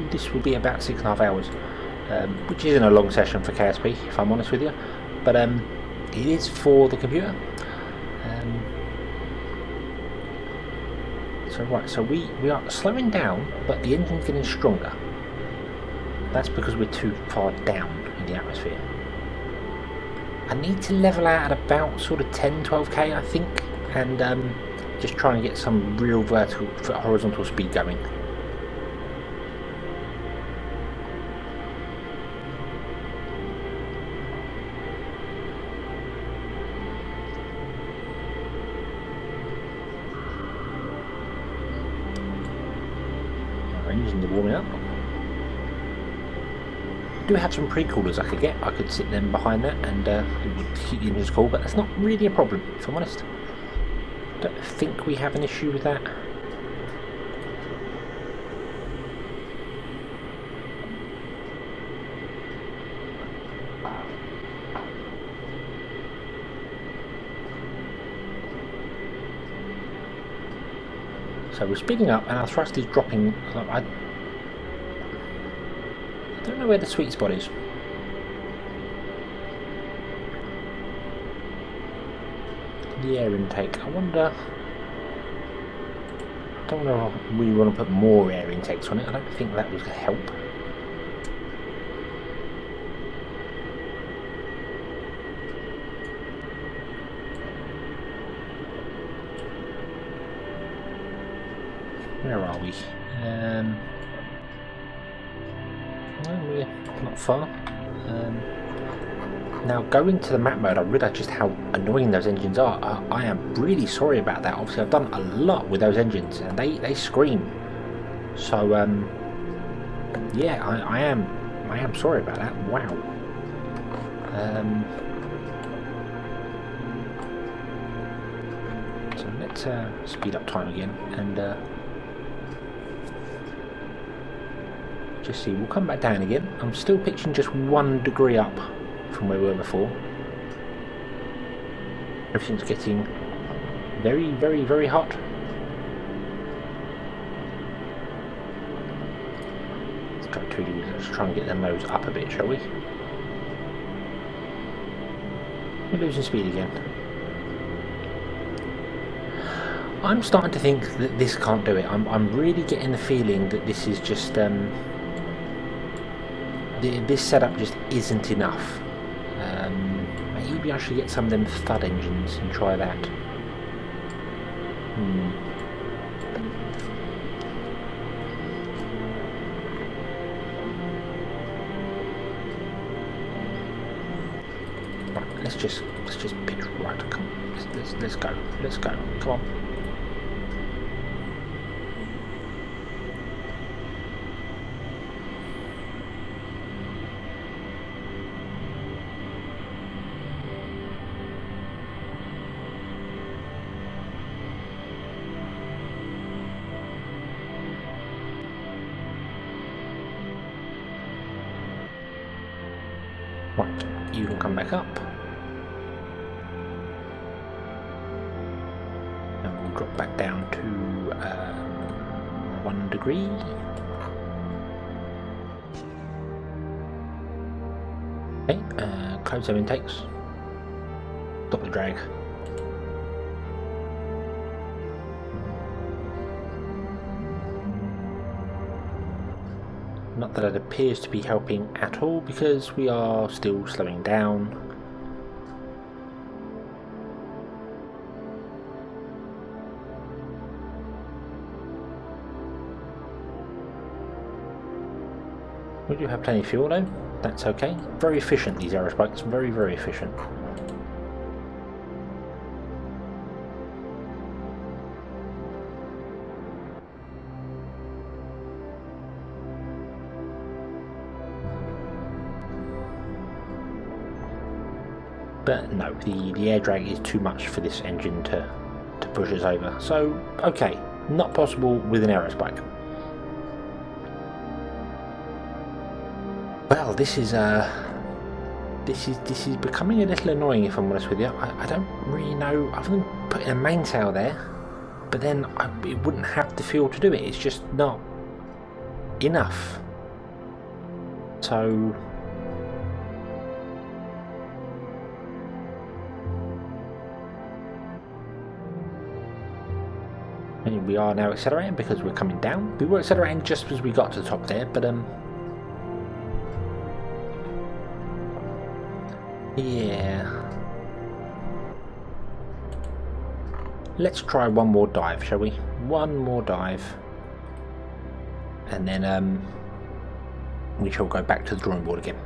This will be about 6.5 hours, which isn't a long session for KSP, if I'm honest with you. But it is for the computer. So we are slowing down, but the engine's getting stronger. That's because we're too far down in the atmosphere. I need to level out at about sort of 10-12k, I think, and just try and get some real horizontal speed going. Our engines are warming up. I do have some pre-coolers I could get. I could sit them behind that and it would keep the engines cool, but that's not really a problem, if I'm honest. Don't think we have an issue with that. So we're speeding up and our thrust is dropping. I don't know where the sweet spot is. The air intake. I wonder. I don't know if we want to put more air intakes on it. I don't think that would help. Where are we? No, we're not far. Now going to the map mode, I realise just how annoying those engines are. I am really sorry about that. Obviously I've done a lot with those engines and they scream. So yeah, I am sorry about that. Wow. So let's speed up time again and just see. We'll come back down again. I'm still pitching just 1 degree up from where we were before. Everything's getting very, very, very hot. Let's try and get the nose up a bit, shall we? We're losing speed again. I'm starting to think that this can't do it. I'm really getting the feeling that this is just this setup just isn't enough. Maybe I should get some of them thud engines and try that. Right, let's just pitch right. Come on, let's go. Come on. Right, you can come back up. And we'll drop back down to 1 degree. Okay, close them intakes. Stop the drag. Not that it appears to be helping at all because we are still slowing down. We do have plenty of fuel though, that's okay. Very efficient, these aero spikes, very, very efficient. But no, the air drag is too much for this engine to push us over. So, okay, not possible with an aero spike. Well, this is becoming a little annoying, if I'm honest with you. I don't really know, other than putting a mainsail there, but then it wouldn't have the fuel to do it. It's just not enough. So we are now accelerating because we're coming down. We were accelerating just as we got to the top there, but yeah. Let's try one more dive, shall we? One more dive. And then we shall go back to the drawing board again.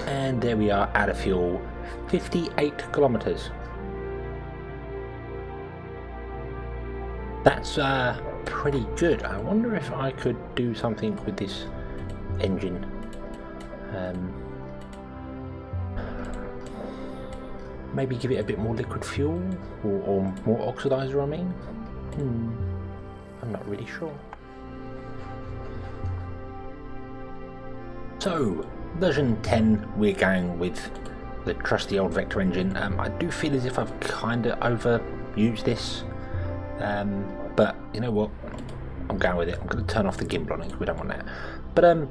And there we are, out of fuel, 58 kilometers. That's pretty good. I wonder if I could do something with this engine. Maybe give it a bit more liquid fuel, or more oxidizer, I mean. I'm not really sure. So, version 10, we're going with the trusty old Vector engine. I do feel as if I've kind of overused this, but you know what, I'm going with it. I'm going to turn off the gimbal on it because we don't want that. But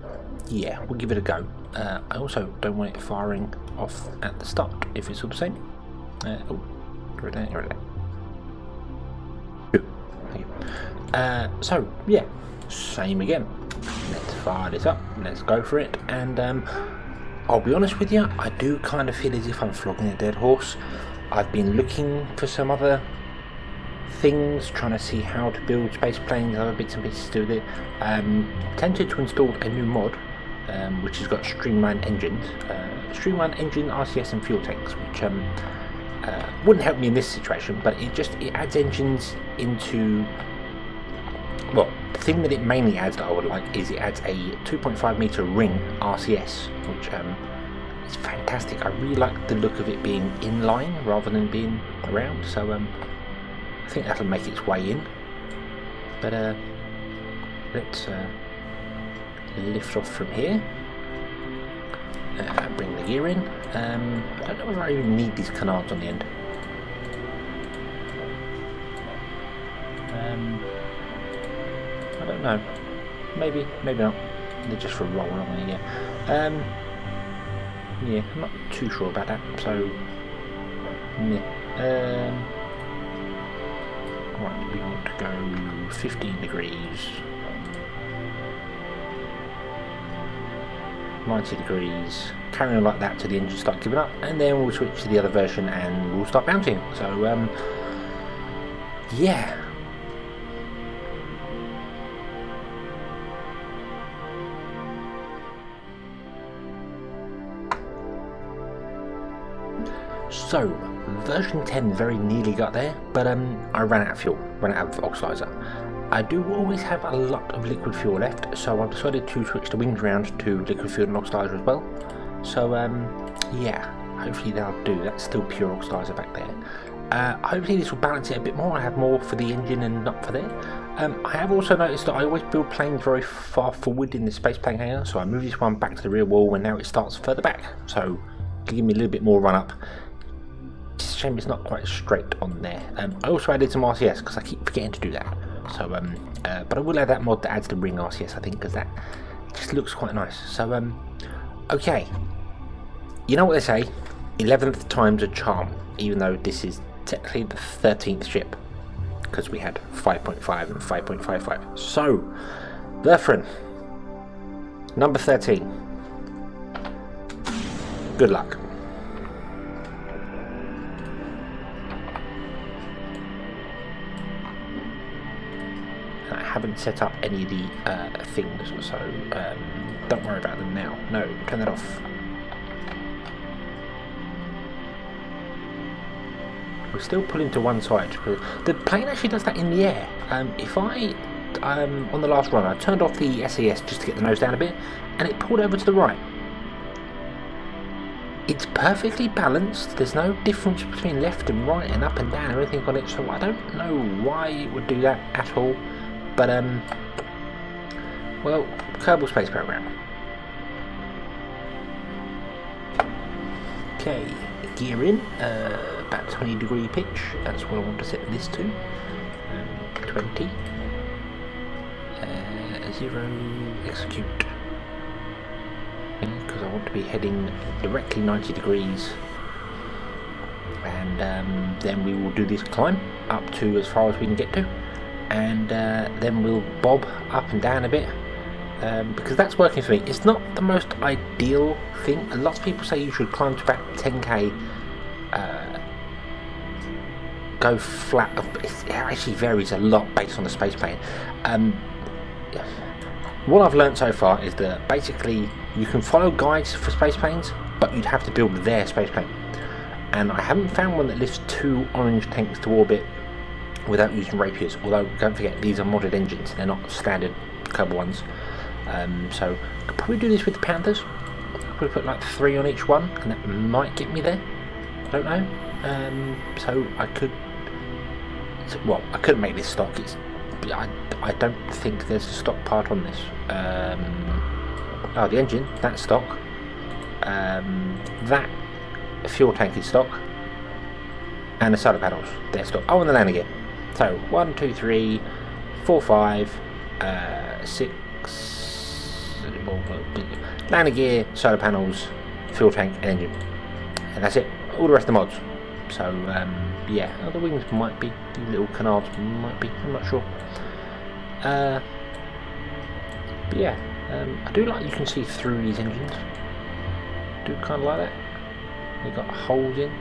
yeah, we'll give it a go. I also don't want it firing off at the start if it's all the same. Oh, right there, right there. Good. Thank you. So yeah, same again. Let's fire this up, let's go for it, and I'll be honest with you, I do kind of feel as if I'm flogging a dead horse. I've been looking for some other things, trying to see how to build space planes, other bits and pieces to do with it. Tempted to install a new mod, which has got streamlined engines, streamlined engine, RCS and fuel tanks, which wouldn't help me in this situation, but it adds engines into, well, the thing that it mainly adds that I would like is it adds a 2.5 meter ring RCS, which is fantastic. I really like the look of it being in line rather than being around, so I think that'll make its way in. But let's lift off from here, bring the gear in. I don't know whether I even need these canards on the end. I don't know. Maybe not. They're just for a roll, aren't they? Yeah. Yeah, I'm not too sure about that. So, yeah. Right, we want to go 15 degrees, 90 degrees, carry on like that till the engine start giving up, and then we'll switch to the other version and we'll start bouncing. So, yeah. So, version 10 very nearly got there, but I ran out of fuel, ran out of oxidizer. I do always have a lot of liquid fuel left, so I've decided to switch the wings around to liquid fuel and oxidizer as well. So, yeah, hopefully that'll do. That's still pure oxidizer back there. Hopefully this will balance it a bit more. I have more for the engine and not for there. I have also noticed that I always build planes very far forward in the space plane hangar, so I move this one back to the rear wall and now it starts further back. So, give me a little bit more run up. It's a shame it's not quite straight on there. I also added some RCS because I keep forgetting to do that. So, but I will add that mod that adds the ring RCS, I think, because that just looks quite nice. So, okay. You know what they say? 11th time's a charm, even though this is technically the 13th ship, because we had 5.5 and 5.55. So, Verfrin, number 13. Good luck. I haven't set up any of the things, so don't worry about them now. No, turn that off. We're still pulling to one side. The plane actually does that in the air. If I, on the last run, I turned off the SAS just to get the nose down a bit, and it pulled over to the right. It's perfectly balanced. There's no difference between left and right and up and down or anything on it, so I don't know why it would do that at all. But, well, Kerbal Space Program. Okay, gear in, about 20 degree pitch, that's what I want to set this to. 20. 0, execute. Because I want to be heading directly 90 degrees. And then we will do this climb up to as far as we can get to. And then we'll bob up and down a bit, because that's working for me. It's not the most ideal thing. A lot of people say you should climb to about 10k, go flat. It actually varies a lot based on the space plane. What I've learned so far is that basically you can follow guides for space planes, but you'd have to build their space plane. And I haven't found one that lifts 2 orange tanks to orbit without using rapiers, although don't forget these are modded engines, they're not standard Kerbal ones. So I could probably do this with the Panthers. I'll probably put like 3 on each one and that might get me there, I don't know. So I could, well, I couldn't make this stock. I don't think there's a stock part on this. Oh, the engine, that's stock. That fuel tank is stock, and the solar panels, they're stock. Oh, and the landing gear. So 1, 2, 3, 4, 5, 6. Landing gear, solar panels, fuel tank, and engine, and that's it. All the rest of the mods. So yeah, the wings might be little canards, might be. I'm not sure. But yeah, I do like you can see through these engines. Do kind of like that. They've got holes in.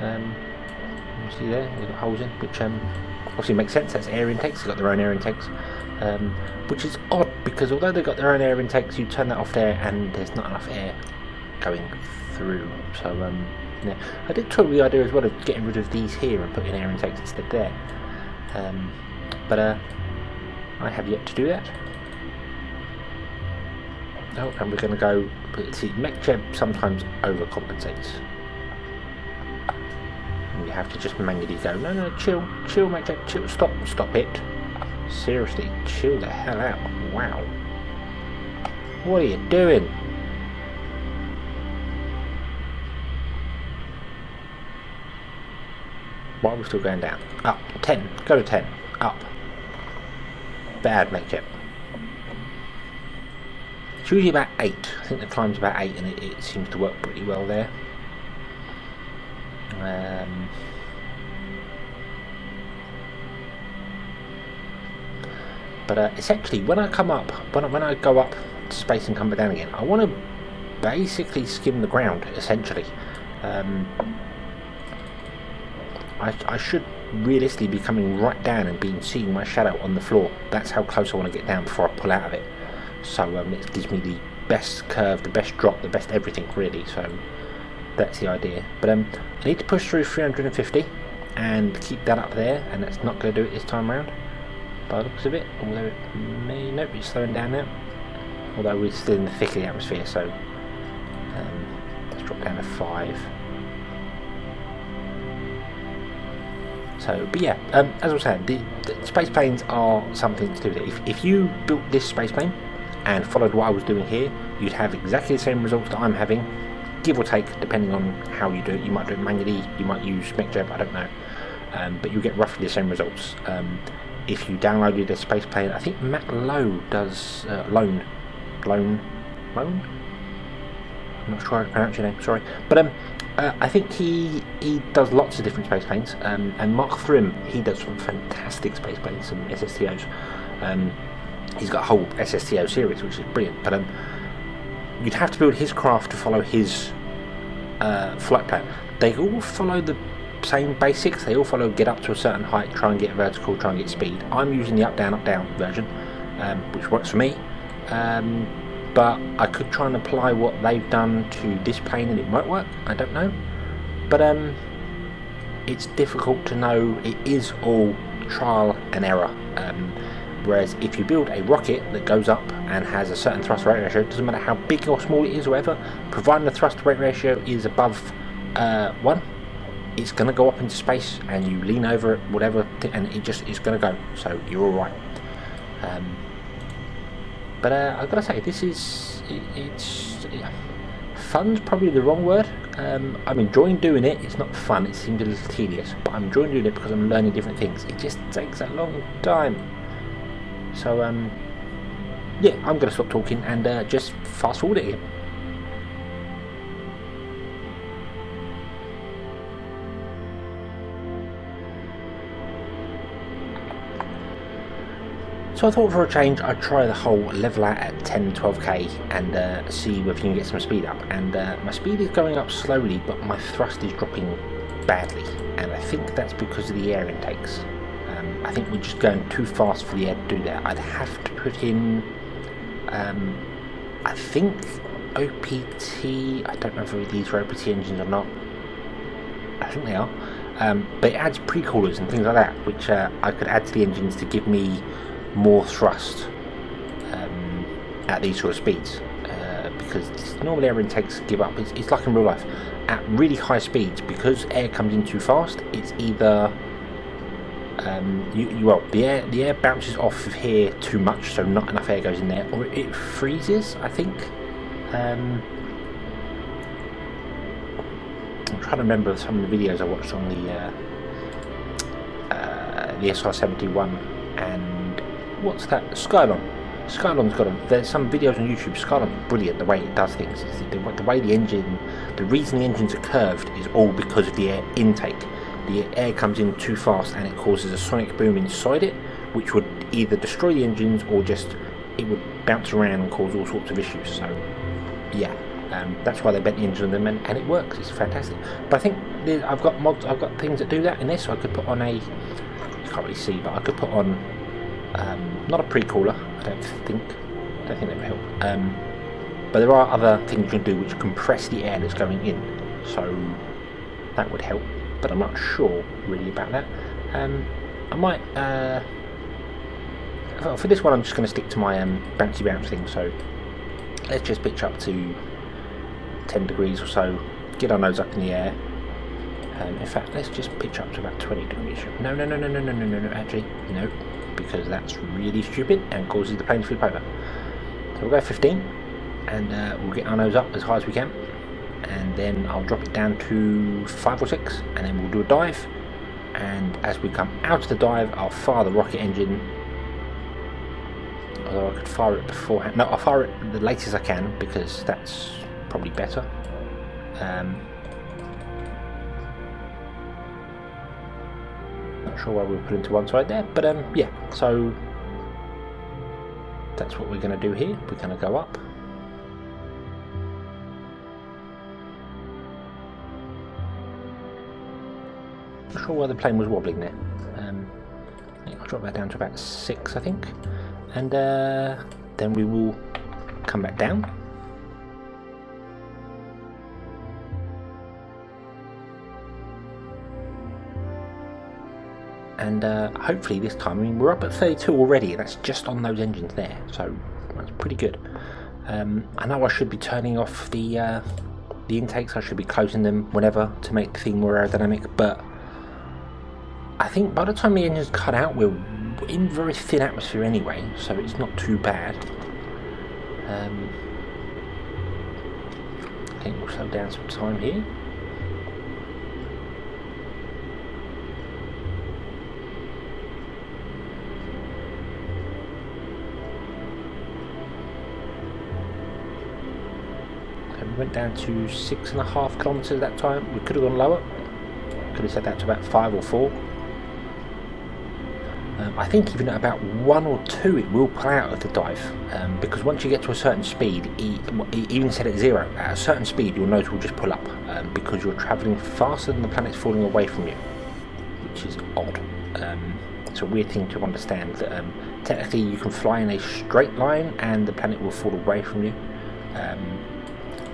You see there, they've got holes in, which obviously makes sense. That's air intakes. They've got their own air intakes, which is odd because although they've got their own air intakes, you turn that off there and there's not enough air going through. So yeah, I did toy with the idea as well of getting rid of these here and putting air intakes instead there, but I have yet to do that. Oh, and we're going to go. See, MechJeb sometimes overcompensates. And you have to just manually go. No, chill, MechJeb, chill. Stop it. Seriously, chill the hell out. Wow. What are you doing? Why are we still going down? Up. 10. Go to 10. Up. Bad MechJeb. It's usually about 8. I think the climb's about 8 and it seems to work pretty well there. But essentially when I come up, when I go up to space and come back down again, I want to basically skim the ground, essentially. I should realistically be coming right down and seeing my shadow on the floor. That's how close I want to get down before I pull out of it. So it gives me the best curve, the best drop, the best everything really. So That's the idea. But I need to push through 350 and keep that up there, and that's not going to do it this time around by the looks of it, although it may, nope, it's slowing down now, although we're still in the thick of the atmosphere. So let's drop down to 5. So, but yeah, as I was saying, the space planes are something to do with it. If you built this space plane and followed what I was doing here, you'd have exactly the same results that I'm having, give or take, depending on how you do it. You might do it manually, you might use SmecJeb, I don't know, but you'll get roughly the same results. If you downloaded a space plane, I think Matt Lowe does Lone. I'm not sure how to pronounce your name, sorry, but I think he does lots of different space planes, and Mark Thrim, he does some fantastic space planes, some SSTOs. He's got a whole SSTO series, which is brilliant, but you'd have to build his craft to follow his flight plan. They all follow the same basics. They all follow get up to a certain height, try and get vertical, try and get speed. I'm using the up down version, which works for me, but I could try and apply what they've done to this plane and it might work, I don't know, but it's difficult to know. It is all trial and error, whereas if you build a rocket that goes up and has a certain thrust rate ratio, it doesn't matter how big or small it is or whatever, providing the thrust rate ratio is above 1, it's going to go up into space, and you lean over it, whatever, and it just is going to go, so you're alright. But I've got to say, this is, fun's probably the wrong word. I'm enjoying doing it. It's not fun, it seems a little tedious, but I'm enjoying doing it because I'm learning different things. It just takes a long time. So yeah, I'm going to stop talking and just fast forward it again. So I thought for a change I'd try the whole level out at 10-12k and see whether you can get some speed up. And my speed is going up slowly, but my thrust is dropping badly, and I think that's because of the air intakes. I think we're just going too fast for the air to do that. I'd have to put in, I think OPT, I don't know if these are OPT engines or not, I think they are, but it adds pre-coolers and things like that, which I could add to the engines to give me more thrust at these sort of speeds, because normally air intakes give up. It's like in real life at really high speeds, because air comes in too fast. It's either the air bounces off of here too much, so not enough air goes in there, or it freezes, I think. I'm trying to remember some of the videos I watched on the SR-71 and what's that? Skylon's got them. There's some videos on YouTube. Skylon's brilliant the way it does things. The way the engine, the reason the engines are curved is all because of the air intake. The air comes in too fast and it causes a sonic boom inside it, which would either destroy the engines or just it would bounce around and cause all sorts of issues. So yeah, that's why they bent the engine on them, and it works. It's fantastic. But I think I've got mods. I've got things that do that in this. So I could put on a, you can't really see, but I could put on not a pre-cooler. I don't think that would help. But there are other things you can do which compress the air that's going in, so that would help. But I'm not sure really about that. I might for this one I'm just going to stick to my bouncy bounce thing. So let's just pitch up to 10 degrees or so, get our nose up in the air. In fact, let's just pitch up to about 20 degrees. No, actually, no, because that's really stupid and causes the plane to flip over. So we'll go 15, and we'll get our nose up as high as we can, and then I'll drop it down to 5 or 6, and then we'll do a dive. And as we come out of the dive, I'll fire the rocket engine. Although I could fire it beforehand. No, I'll fire it the latest I can, because that's probably better. Not sure why we put into one side there, but yeah, so that's what we're going to do here. We're going to go up. Not sure why the plane was wobbling there. I'll drop that down to about 6, I think, and then we will come back down. and hopefully this time, I mean, we're up at 32 already, and that's just on those engines there, so that's pretty good. I know I should be turning off the intakes. I should be closing them whenever to make the thing more aerodynamic, but I think by the time the engine's cut out, we're in very thin atmosphere anyway, so it's not too bad. I think we'll slow down some time here. So we went down to 6.5 kilometres that time. We could have gone lower. Could have set that to about 5 or 4. I think even at about 1 or 2 it will pull out of the dive, because once you get to a certain speed, even set at 0, at a certain speed your nose will just pull up, because you're travelling faster than the planet's falling away from you, which is odd. It's a weird thing to understand, that technically you can fly in a straight line and the planet will fall away from you.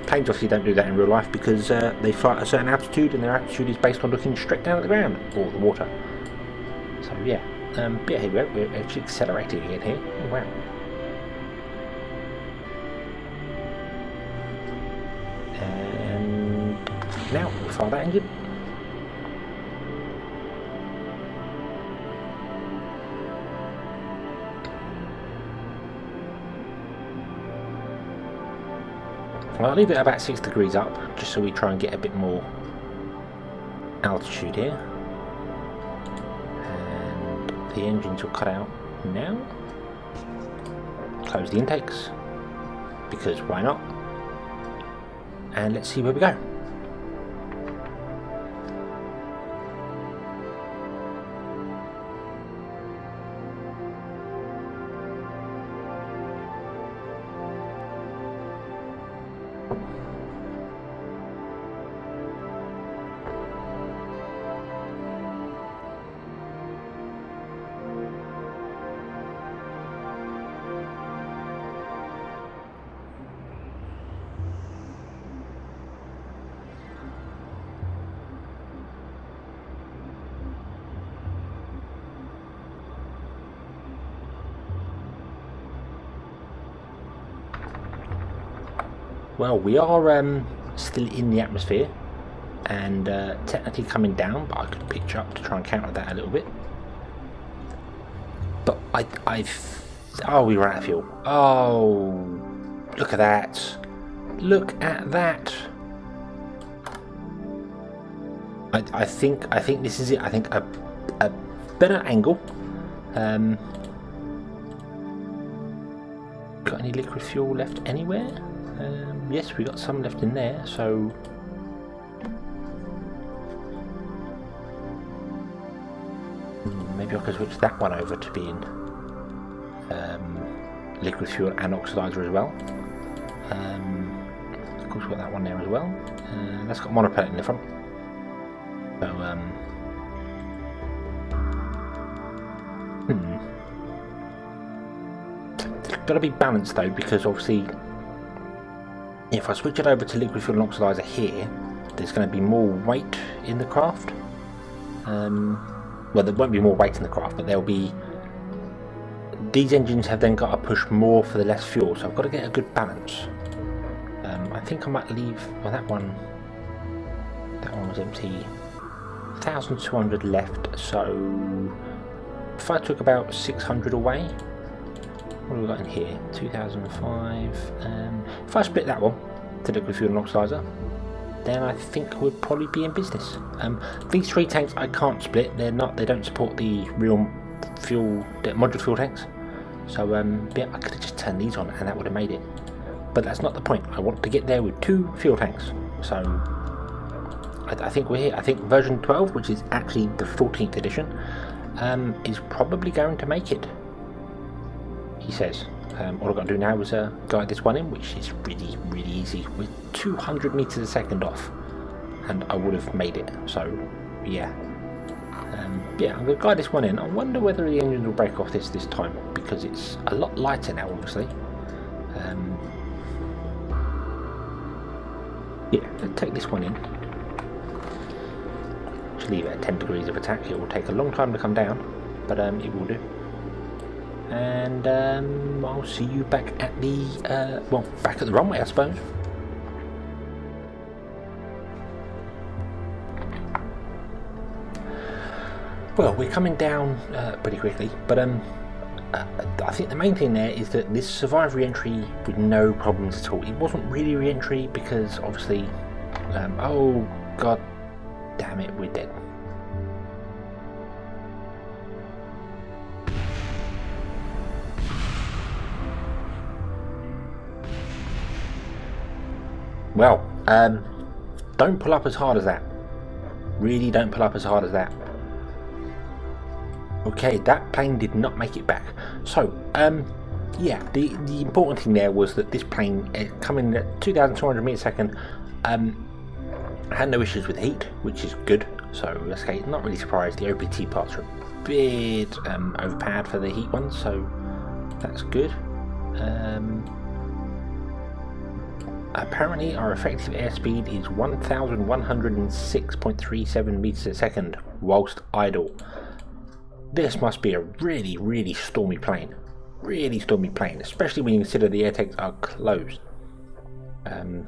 Planes obviously don't do that in real life because they fly at a certain altitude, and their altitude is based on looking straight down at the ground or the water. So yeah. But here we go, we're actually accelerating again here. Oh, wow. And now we'll fire that engine. I'll leave it about 6 degrees up, just so we try and get a bit more altitude here. The engines will cut out now. Close the intakes, because why not? And let's see where we go. Well, we are still in the atmosphere and technically coming down, but I could pitch up to try and counter that a little bit. But oh, we ran out of fuel. Oh, look at that! Look at that! I think this is it. I think a better angle. Got any liquid fuel left anywhere? Yes, we got some left in there, so maybe I could switch that one over to being liquid fuel and oxidizer as well. Of course, we've got that one there as well. That's got monopellet in the front. So, got to be balanced though, because obviously, if I switch it over to liquid fuel and oxidizer here, there's going to be more weight in the craft. Well, there won't be more weight in the craft, but there'll be. These engines have then got to push more for the less fuel, so I've got to get a good balance. I think I might leave. Well, that one was empty. 1,200 left. So if I took about 600 away. What have we got in here? 2005. If I split that one to liquid fuel and oxidizer, then I think we'll probably be in business. These 3 tanks I can't split. They don't support the real fuel, the module fuel tanks. So yeah, I could have just turned these on and that would have made it. But that's not the point. I want to get there with 2 fuel tanks. So I think we're here. I think version 12, which is actually the 14th edition, is probably going to make it. He says. All I've got to do now is guide this one in, which is really, really easy. We're 200 meters a second off, and I would have made it. So, yeah. Yeah, I'm going to guide this one in. I wonder whether the engine will break off this time, because it's a lot lighter now, obviously. Yeah, let's take this one in. just leave it at 10 degrees of attack. It will take a long time to come down, but it will do. And I'll see you back at the back at the runway, I suppose. Well, we're coming down pretty quickly, but I think the main thing there is that this survived re-entry with no problems at all. It wasn't really re-entry because obviously, oh god damn it, we're dead. Well, don't pull up as hard as that. Really don't pull up as hard as that. Okay, that plane did not make it back. So, yeah, the important thing there was that this plane, coming at 2,200 meters a second, had no issues with heat, which is good. So, let's say, not really surprised. The OPT parts are a bit overpowered for the heat ones, so that's good. Apparently our effective airspeed is 1,106.37 meters a second whilst idle. This must be a really, really stormy plane. Really stormy plane, especially when you consider the air takes are closed. Boom,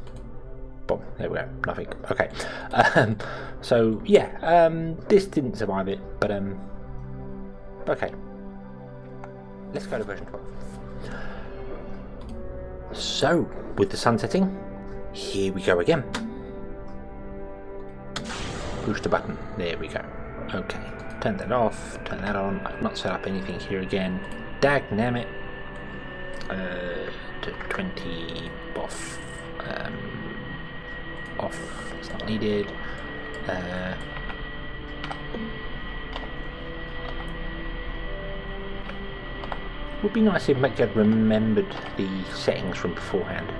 there we go, nothing. Okay. So yeah, this didn't survive it, but okay. Let's go to version 12. So, with the sun setting, here we go again. Push the button, there we go. Okay, turn that off, turn that on. I've not set up anything here again. Dagnammit. To 20 off. Off, it's not needed. Would be nice if Mech had remembered the settings from beforehand.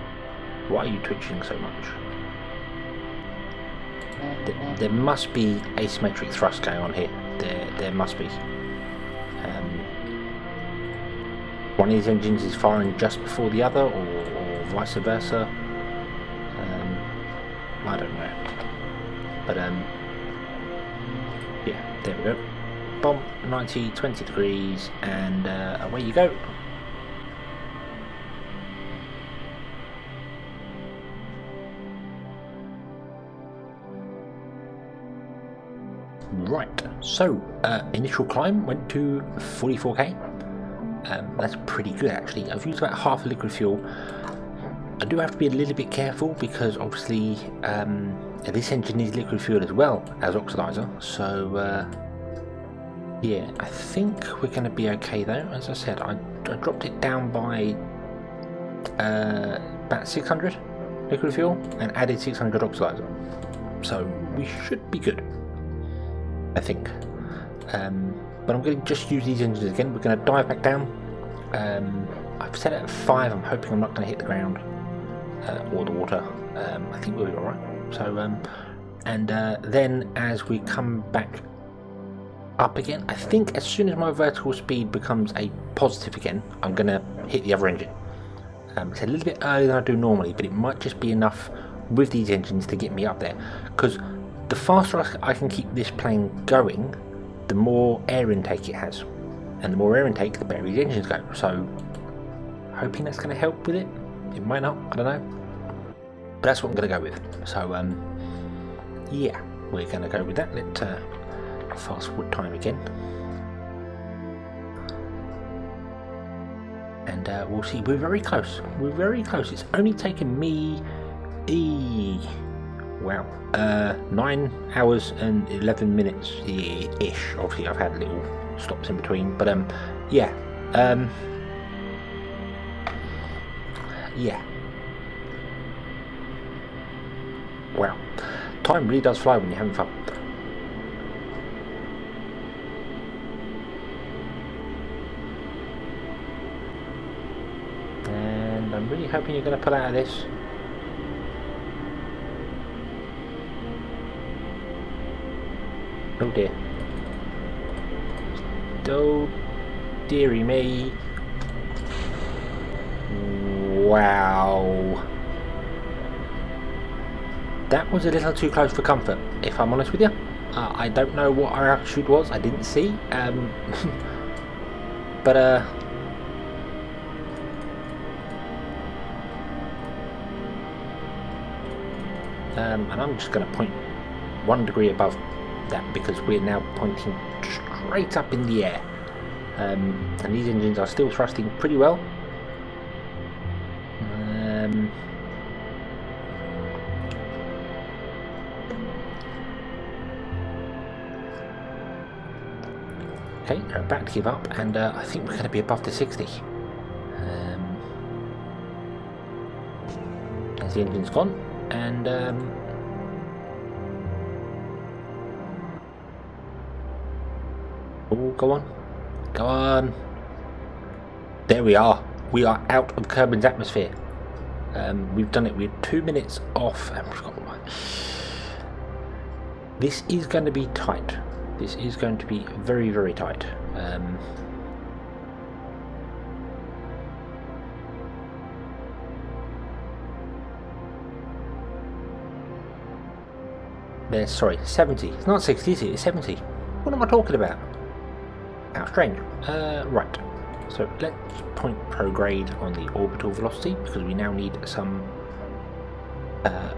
Why are you twitching so much? There must be asymmetric thrust going on here. There must be. One of these engines is firing just before the other, or vice versa. I don't know. But yeah, there we go. Bomb, 90, 20 degrees, and away you go. Right, so initial climb went to 44k. That's pretty good actually. I've used about half the liquid fuel. I do have to be a little bit careful because obviously this engine needs liquid fuel as well as oxidizer, so yeah, I think we're going to be okay though. As I said, I dropped it down by about 600 liquid fuel and added 600 oxidizer, so we should be good, I think. But I'm going to just use these engines again. We're going to dive back down. I've set it at 5. I'm hoping I'm not going to hit the ground or the water. I think we'll be alright. So, and then as we come back up again, I think as soon as my vertical speed becomes a positive again, I'm going to hit the other engine. It's a little bit earlier than I do normally, but it might just be enough with these engines to get me up there, because the faster I can keep this plane going, the more air intake it has, and the more air intake, the better these engines go. So hoping that's going to help with it. It might not, I don't know, but that's what I'm going to go with. So yeah, we're going to go with that. Let's fast forward time again, and we'll see. We're very close. We're very close. It's only taken me 9 hours and 11 minutes ish. Obviously I've had little stops in between, but yeah, yeah, wow, time really does fly when you're having fun. And I'm really hoping you're going to pull out of this. Oh dear. Oh dearie me. Wow. That was a little too close for comfort, if I'm honest with you. I don't know what our altitude was. I didn't see. But and I'm just going to point 1 degree above that because we're now pointing straight up in the air. And these engines are still thrusting pretty well. Okay, we're about to give up, and I think we're going to be above the 60. As the engine's gone, and oh, go on, go on. There we are. We are out of Kerbal's atmosphere. We've done it. We're 2 minutes off, and we've got one. This is going to be tight. This is going to be very, very tight. There's, sorry, 70. It's not 60, is it? It's 70. What am I talking about? How strange. Right. So let's point prograde on the orbital velocity because we now need some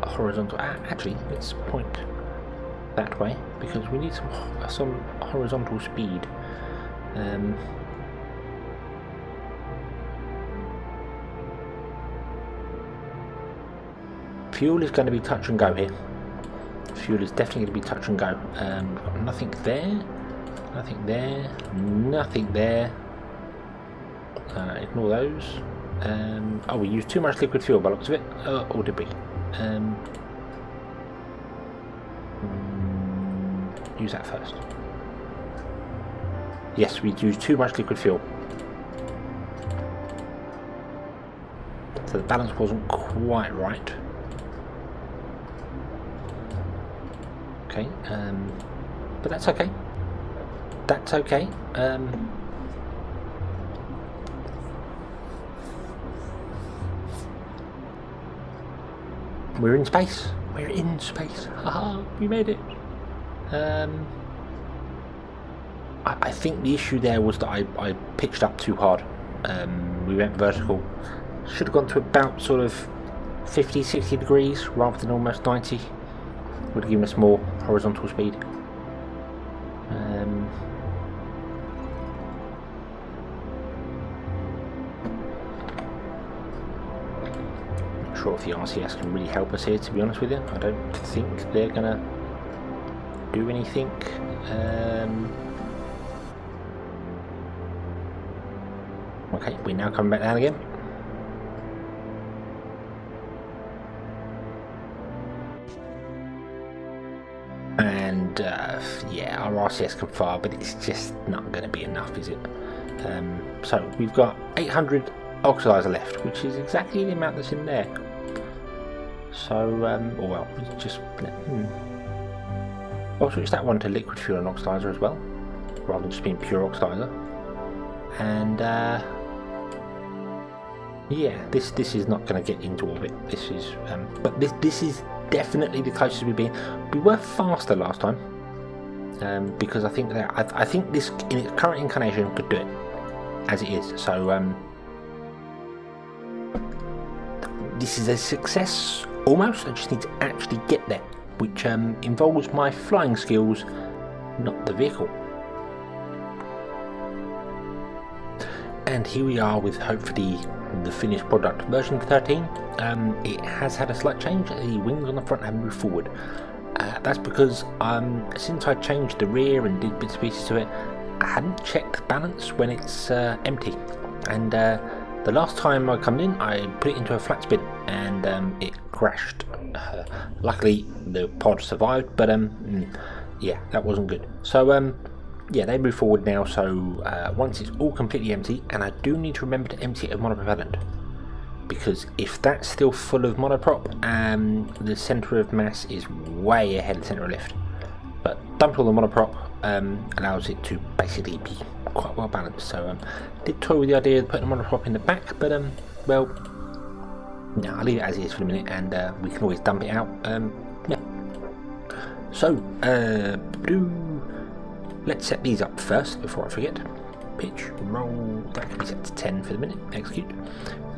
horizontal. Actually, let's point that way because we need some horizontal speed. Fuel is going to be touch and go here. Fuel is definitely going to be touch and go. We've got nothing there, nothing there, nothing there. Ignore those. Oh, we used too much liquid fuel by the looks of it. Or did we? Use that first. Yes, we used too much liquid fuel. So the balance wasn't quite right. Okay, but that's okay. That's okay. We're in space. We're in space. Haha, we made it. I think the issue there was that I pitched up too hard. We went vertical. Should have gone to about sort of 50, 60 degrees rather than almost 90. Would have given us more horizontal speed. Not sure if the RCS can really help us here, to be honest with you. I don't think they're gonna do anything. Okay, we're now coming back down again. And yeah, our RCS can fire, but it's just not going to be enough, is it? So we've got 800 oxidizer left, which is exactly the amount that's in there. So, or well, it's just I'll switch that one to liquid fuel and oxidizer as well, rather than just being pure oxidizer. And yeah, this is not going to get into orbit. This is, but this is definitely the closest we've been. We were faster last time, because I think that I think this in its current incarnation could do it as it is. So this is a success almost. I just need to actually get there, which involves my flying skills, not the vehicle. And here we are with hopefully the finished product, version 13. It has had a slight change. The wings on the front have moved forward. That's because since I changed the rear and did bits and pieces to it, I hadn't checked the balance when it's empty. And the last time I come in, I put it into a flat spin and it crashed. Luckily, the pod survived, but yeah, that wasn't good. So yeah, they move forward now. So once it's all completely empty, and I do need to remember to empty it of monopropellant, because if that's still full of monoprop, the centre of mass is way ahead of the centre of lift. But dumping all the monoprop allows it to basically be quite well balanced. So did toy with the idea of putting the monoprop in the back, but well, no, I'll leave it as it is for a minute, and we can always dump it out. Yeah. So, let's set these up first before I forget. Pitch, roll, that can be set to 10 for the minute, execute.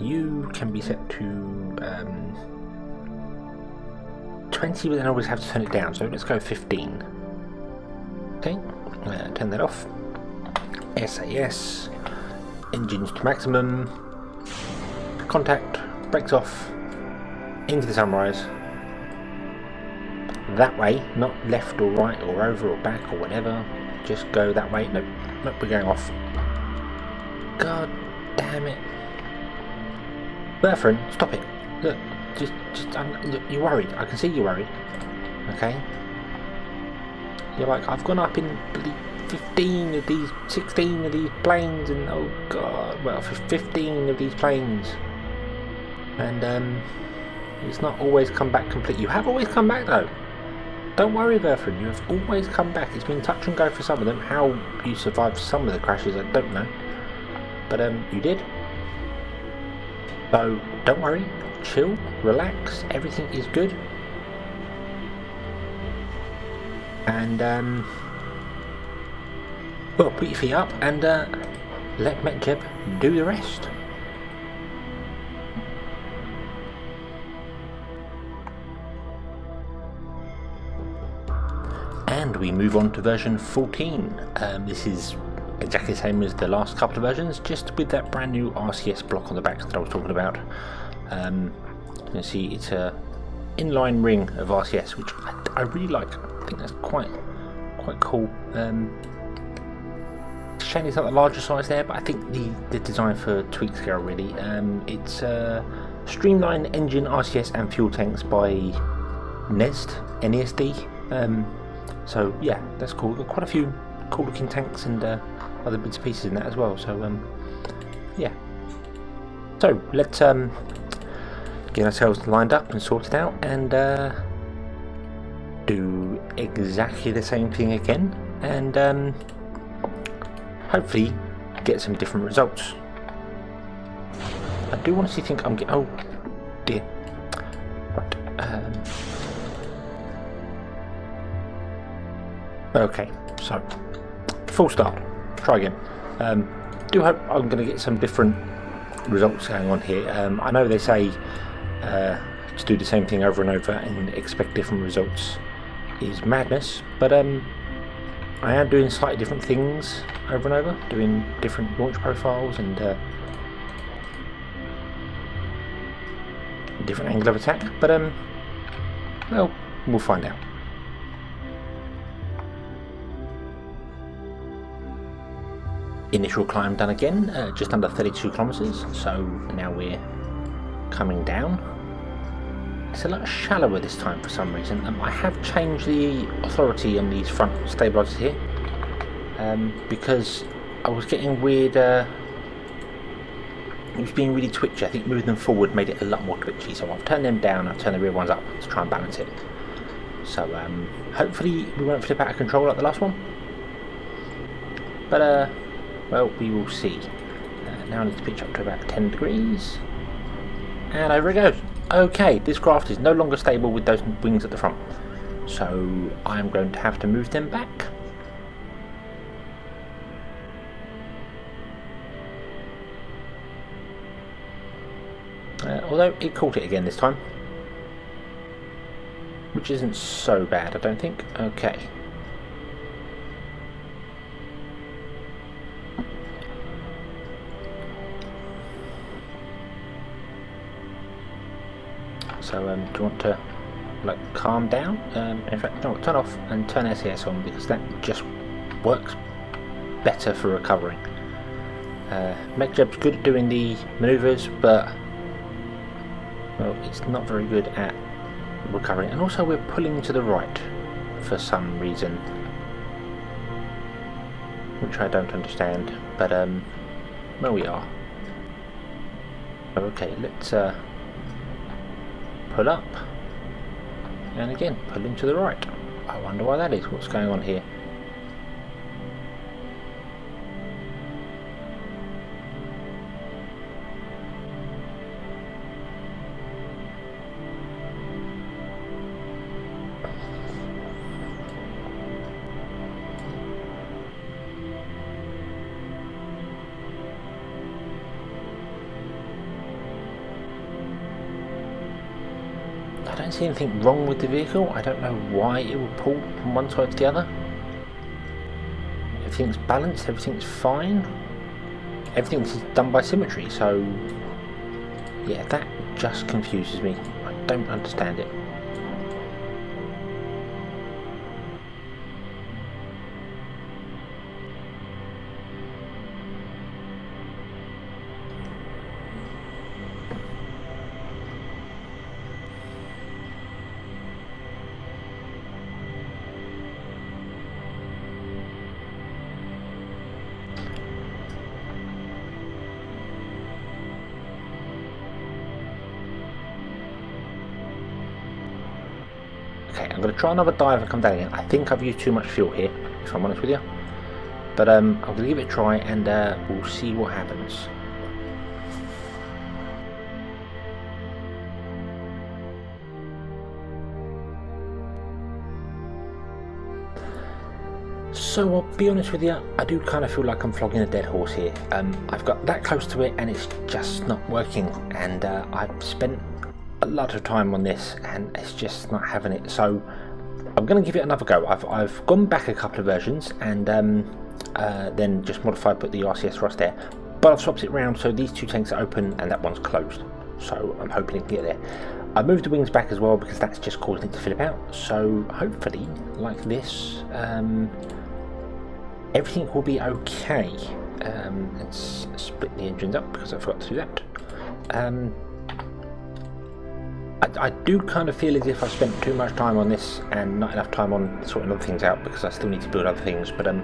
You can be set to 20, but then I always have to turn it down, so let's go 15. Okay, turn that off. SAS, engines to maximum, contact, brakes off, into the sunrise. That way, not left or right or over or back or whatever, just go that way. Nope, we're going off. God damn it. Berthren, stop it. Look, look, you're worried. I can see you're worried. Okay? You're like, I've gone up in 15 of these, 16 of these planes, and oh god, well, 15 of these planes. And, it's not always come back complete. You have always come back though. Don't worry, Berthren, you have always come back. It's been touch and go for some of them. How you survived some of the crashes, I don't know. But, you did. So, don't worry. Chill, relax, everything is good. And, well, put your feet up and, let Metjeb do the rest. And we move on to version 14. This is exactly the same as the last couple of versions, just with that brand new RCS block on the back that I was talking about. You can see it's a inline ring of RCS, which I really like. I think that's quite cool. Shame it's not the larger size there, but I think the design for tweak scale really. It's streamlined engine, RCS and fuel tanks by NESD. So yeah, that's cool. We've got quite a few cool looking tanks and other bits and pieces in that as well. So yeah. So let's get ourselves lined up and sorted out and do exactly the same thing again, and hopefully get some different results. I do honestly think I'm getting... oh dear. Right. Okay, so full start. Try again. Do hope I'm going to get some different results going on here. I know they say to do the same thing over and over and expect different results is madness, but I am doing slightly different things over and over, doing different launch profiles and different angle of attack, but well, we'll find out. Initial climb done again, just under 32 kilometers, so now we're coming down. It's a lot shallower this time for some reason. I have changed the authority on these front stabilisers here, because I was getting weird, it was being really twitchy. I think moving them forward made it a lot more twitchy, so I've turned them down, I've turned the rear ones up to try and balance it. So hopefully we won't flip out of control like the last one, but well, we will see. Now I need to pitch up to about 10 degrees. And over it goes. Okay, this craft is no longer stable with those wings at the front. So I'm going to have to move them back. Although it caught it again this time. Which isn't so bad, I don't think. Okay. So do you want to like calm down? In fact, no, turn off and turn SAS on, because that just works better for recovering. Metjeb's good at doing the manoeuvres, but well, it's not very good at recovering. And also we're pulling to the right for some reason, which I don't understand, but well, we are. Okay, let's pull up, and again pulling to the right. I wonder why that is. What's going on here? don't see anything wrong with the vehicle. I don't know why it would pull from one side to the other. Everything's balanced, everything's fine. Everything's done by symmetry, so yeah, that just confuses me. I don't understand it. Okay, I'm going to try another dive and come down again. I think I've used too much fuel here, if I'm honest with you. But I'm going to give it a try and we'll see what happens. So I'll be honest with you, I do kind of feel like I'm flogging a dead horse here. I've got that close to it and it's just not working, and I've spent a lot of time on this and it's just not having it. So I'm going to give it another go. I've gone back a couple of versions and then just modified, put the RCS thrust there, but I've swapped it around so these two tanks are open and that one's closed. So I'm hoping it can get there. I moved the wings back as well because that's just causing it to flip out. So hopefully, like this, everything will be okay. Let's split the engines up because I forgot to do that. I do kind of feel as if I spent too much time on this and not enough time on sorting other things out, because I still need to build other things, but I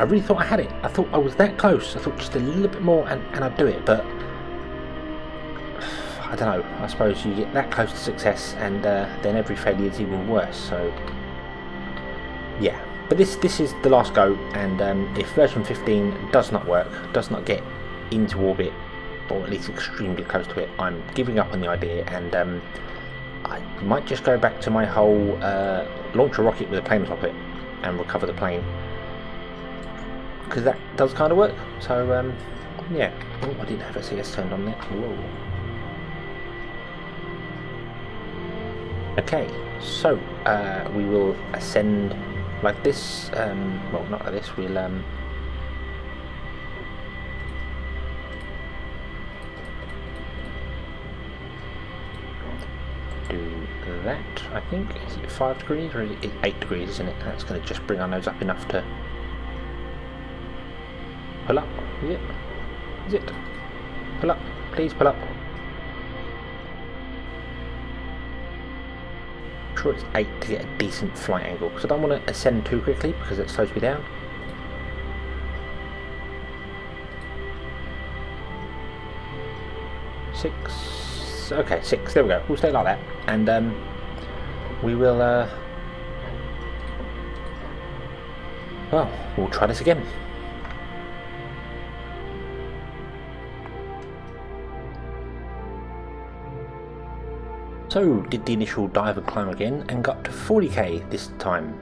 really thought I had it. I thought I was that close. I thought just a little bit more and I'd do it, but I don't know. I suppose you get that close to success and then every failure is even worse, so yeah. But this is the last go, and if version 15 does not work, does not get into orbit, or at least extremely close to it, I'm giving up on the idea, and I might just go back to my whole launch a rocket with a plane on top of it and recover the plane, because that does kind of work. So yeah. Oh, I didn't have a CS turned on there. Whoa. Okay, so we will ascend like this. Well, not like this. We'll do that. I think, is it 5 degrees or is it 8 degrees? Isn't it? That's going to just bring our nose up enough to pull up. Is it? Is it? Pull up, please pull up. I'm sure it's 8 to get a decent flight angle, because I don't want to ascend too quickly because it slows me down. Okay, 6, there we go. We'll stay like that, and we will well, we'll try this again. So, did the initial dive and climb again and got to 40k this time,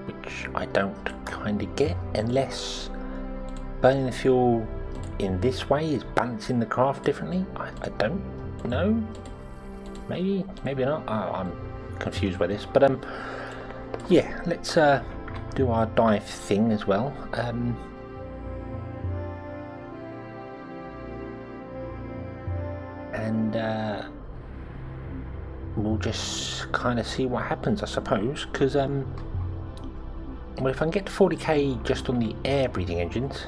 which I don't kind of get unless burning the fuel in this way is balancing the craft differently. I don't know. Maybe not. I'm confused by this, but yeah, let's do our dive thing as well. And we'll just kind of see what happens, I suppose, because well, if I can get to 40k just on the air breathing engines,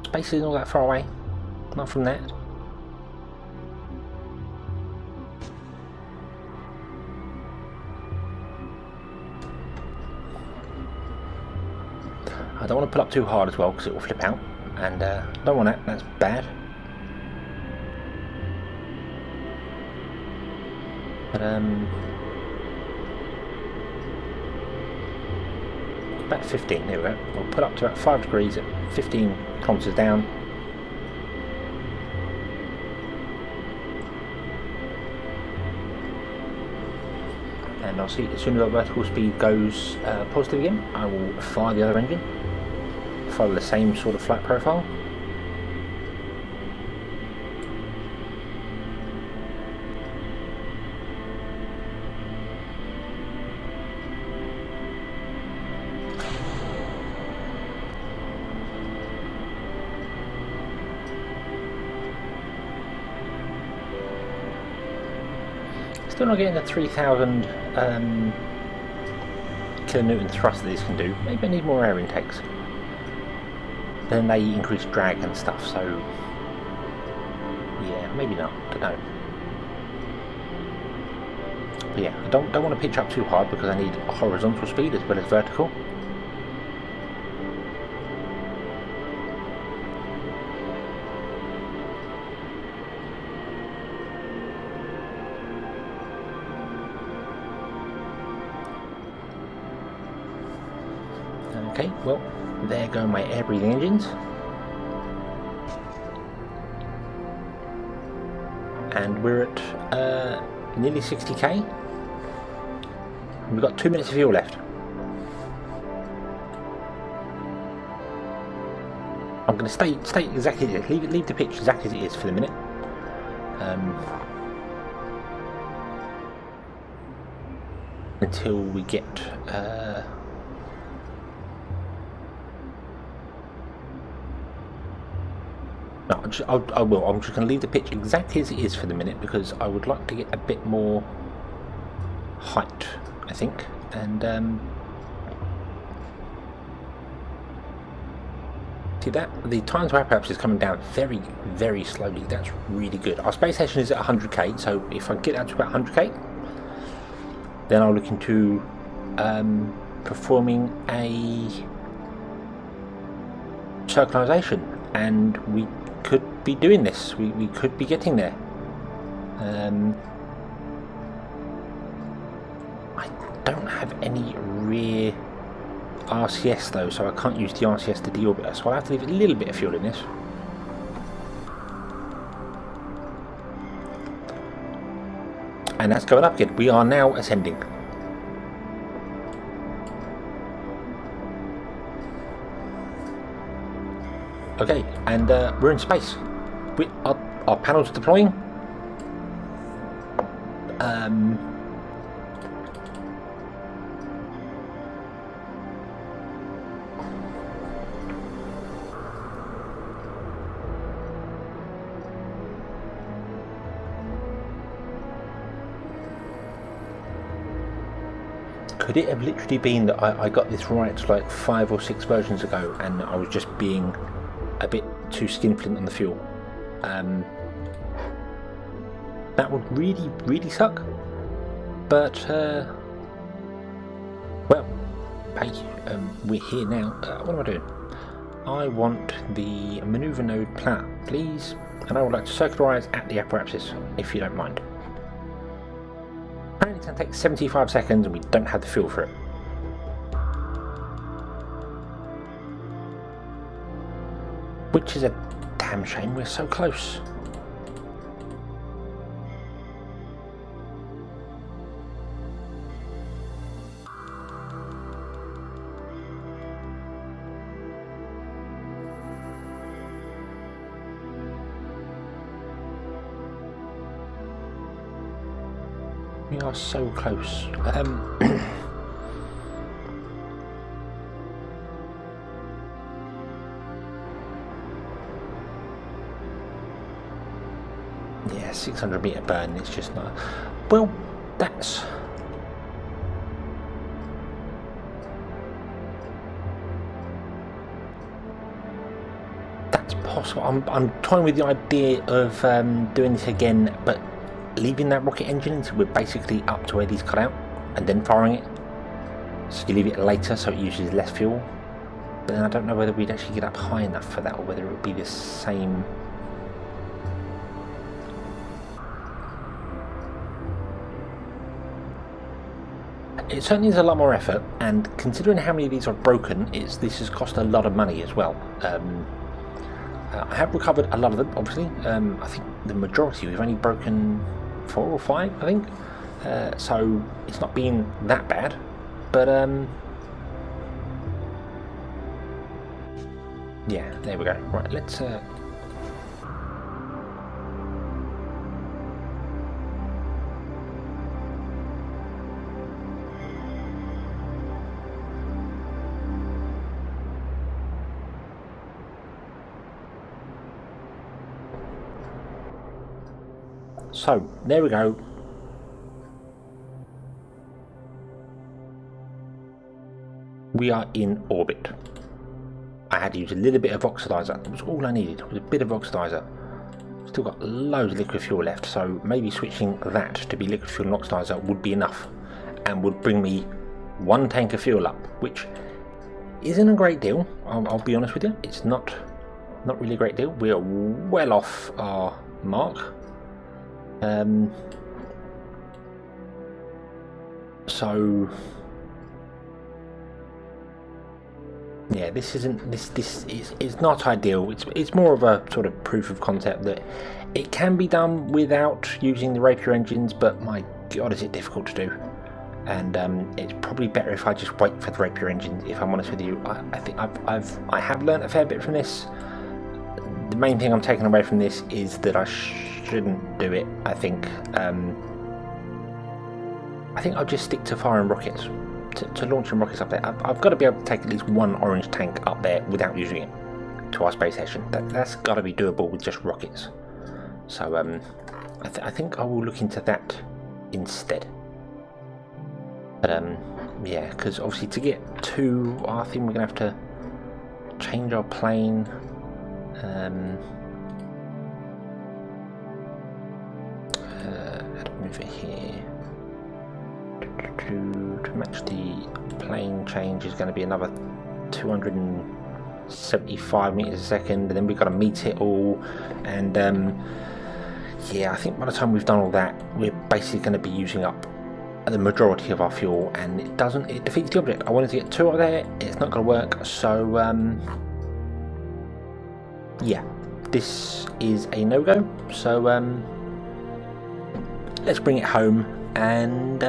space isn't all that far away, not from that. I don't want to pull up too hard as well because it will flip out, and don't want that, that's bad. But about 15, there we go. We'll put up to about 5 degrees at 15 kilometers down. And I'll see, as soon as our vertical speed goes positive again, I will fire the other engine. Follow the same sort of flight profile. Still not getting the 3,000 kilonewton thrust that these can do. Maybe I need more air intakes. Then they increase drag and stuff, so yeah, maybe not. Don't know. But yeah, I don't want to pitch up too hard because I need horizontal speed as well as vertical. Okay, well, there go my air-breathing engines. And we're at nearly 60k. We've got 2 minutes of fuel left. I'm going to stay exactly as it is. Leave the pitch exactly as it is for the minute. Until we get no, I'm just going to leave the pitch exactly as it is for the minute because I would like to get a bit more height, I think, and see that the time to apoapsis is coming down very, very slowly. That's really good. Our space station is at 100k, so if I get that to about 100k, then I'll look into performing a circularization, and we could be doing this. We could be getting there. I don't have any rear RCS though, so I can't use the RCS to deorbit her, so I'll have to leave a little bit of fuel in this. And that's going up again. We are now ascending. Okay, and we're in space. Our panels are deploying. Could it have literally been that I got this right like 5 or 6 versions ago and I was just being a bit too skinflint on the fuel? That would really, really suck. But, well, hey, we're here now. What am I doing? I want the maneuver node plat, please. And I would like to circularize at the apoapsis, if you don't mind. Apparently it's going to take 75 seconds and we don't have the fuel for it. Which is a damn shame, we're so close. We are so close. Yeah, 600 meter burn, it's just not. Well, that's possible. I'm toying with the idea of doing this again, but leaving that rocket engine until we're basically up to where these cut out, and then firing it. So you leave it later so it uses less fuel. But then I don't know whether we'd actually get up high enough for that, or whether it would be the same. It certainly is a lot more effort, and considering how many of these are broken, this has cost a lot of money as well. I have recovered a lot of them, obviously. I think the majority, we've only broken 4 or 5, I think. So it's not been that bad, but yeah, there we go. Right, let's so there we go. We are in orbit. I had to use a little bit of oxidizer. That was all I needed, was a bit of oxidizer. Still got loads of liquid fuel left, so maybe switching that to be liquid fuel and oxidizer would be enough and would bring me 1 tank of fuel up, which isn't a great deal. I'll be honest with you, it's not really a great deal. We are well off our mark. So yeah, this is not ideal. It's more of a sort of proof of concept that it can be done without using the Rapier engines, but my god, is it difficult to do. And it's probably better if I just wait for the Rapier engines, if I'm honest with you. I think I have learnt a fair bit from this. The main thing I'm taking away from this is that I shouldn't do it. I think I'll just stick to firing rockets, to launching rockets up there. I've got to be able to take at least 1 orange tank up there without using it to our space station. That's got to be doable with just rockets. So I think I will look into that instead. But yeah, because obviously to get to our thing, we're gonna have to change our plane. How to move it here to match the plane change is going to be another 275 meters a second, and then we've got to meet it all. And yeah, I think by the time we've done all that, we're basically going to be using up the majority of our fuel, and it defeats the object. I wanted to get 2 up there, it's not going to work. So yeah, this is a no-go. So let's bring it home, and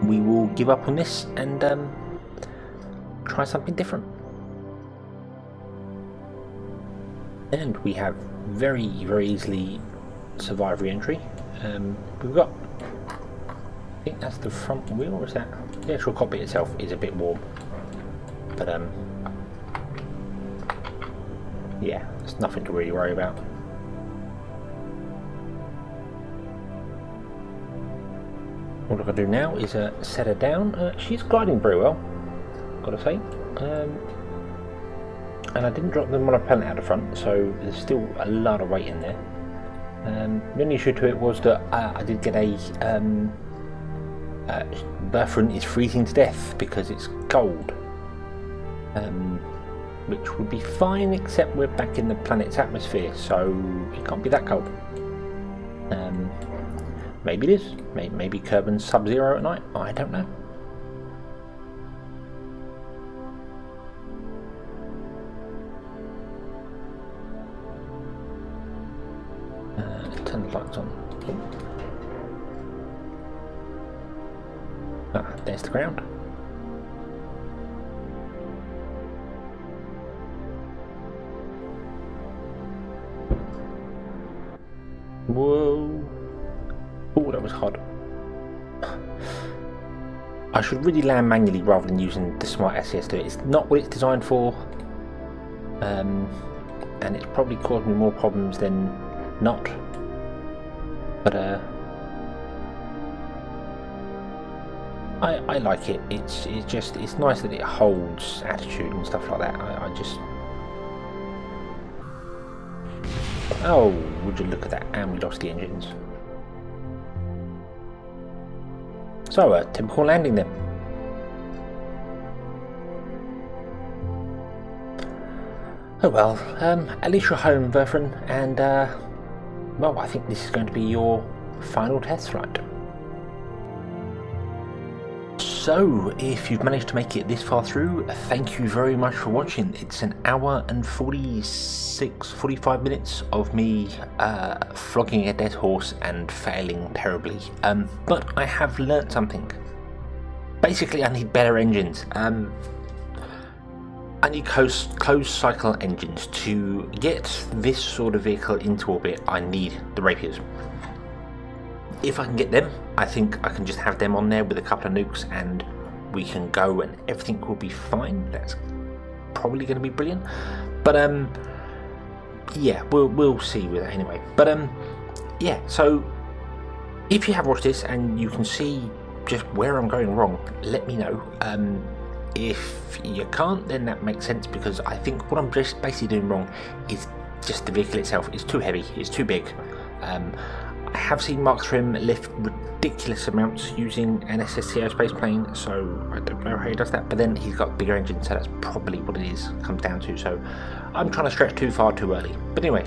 we will give up on this and try something different. And we have very easily survived re-entry. We've got, I think that's the front wheel, or is that the actual cockpit itself is a bit warm, but yeah, there's nothing to really worry about. What I'm going to do now is set her down. She's gliding very well, gotta say. And I didn't drop the monopellet out the front, so there's still a lot of weight in there. The only issue to it was that I did get a Berthrun is freezing to death because it's cold, which would be fine, except we're back in the planet's atmosphere, so it can't be that cold. Maybe it is. Maybe Kerbin's sub-zero at night. I don't know. Turn the lights on. Oh. Ah, there's the ground. Whoa. Oh, that was hard. I should really land manually rather than using the smart SCS to it. It's not what it's designed for, and it's probably caused me more problems than not. But I like it. It's nice that it holds attitude and stuff like that. I just, oh, would you look at that? And we lost the engines. So, a typical landing then. Oh well, at least you're home, Berthrun, and well, I think this is going to be your final test flight. So, if you've managed to make it this far through, thank you very much for watching. It's an hour and 45 minutes of me flogging a dead horse and failing terribly. But I have learnt something. Basically, I need better engines. I need closed cycle engines. To get this sort of vehicle into orbit, I need the Rapiers. If I can get them, I think I can just have them on there with a couple of nukes and we can go and everything will be fine. That's probably going to be brilliant. But yeah, we'll see with that anyway. But yeah, so if you have watched this and you can see just where I'm going wrong, let me know. If you can't, then that makes sense, because I think what I'm just basically doing wrong is just the vehicle itself. It's too heavy, it's too big. I have seen Mark Trim lift ridiculous amounts using an SST aerospace plane, so I don't know how he does that, but then he's got bigger engines, so that's probably what it comes down to. So I'm trying to stretch too far too early. But anyway,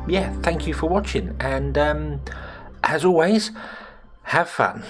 yeah, thank you for watching, and as always, have fun.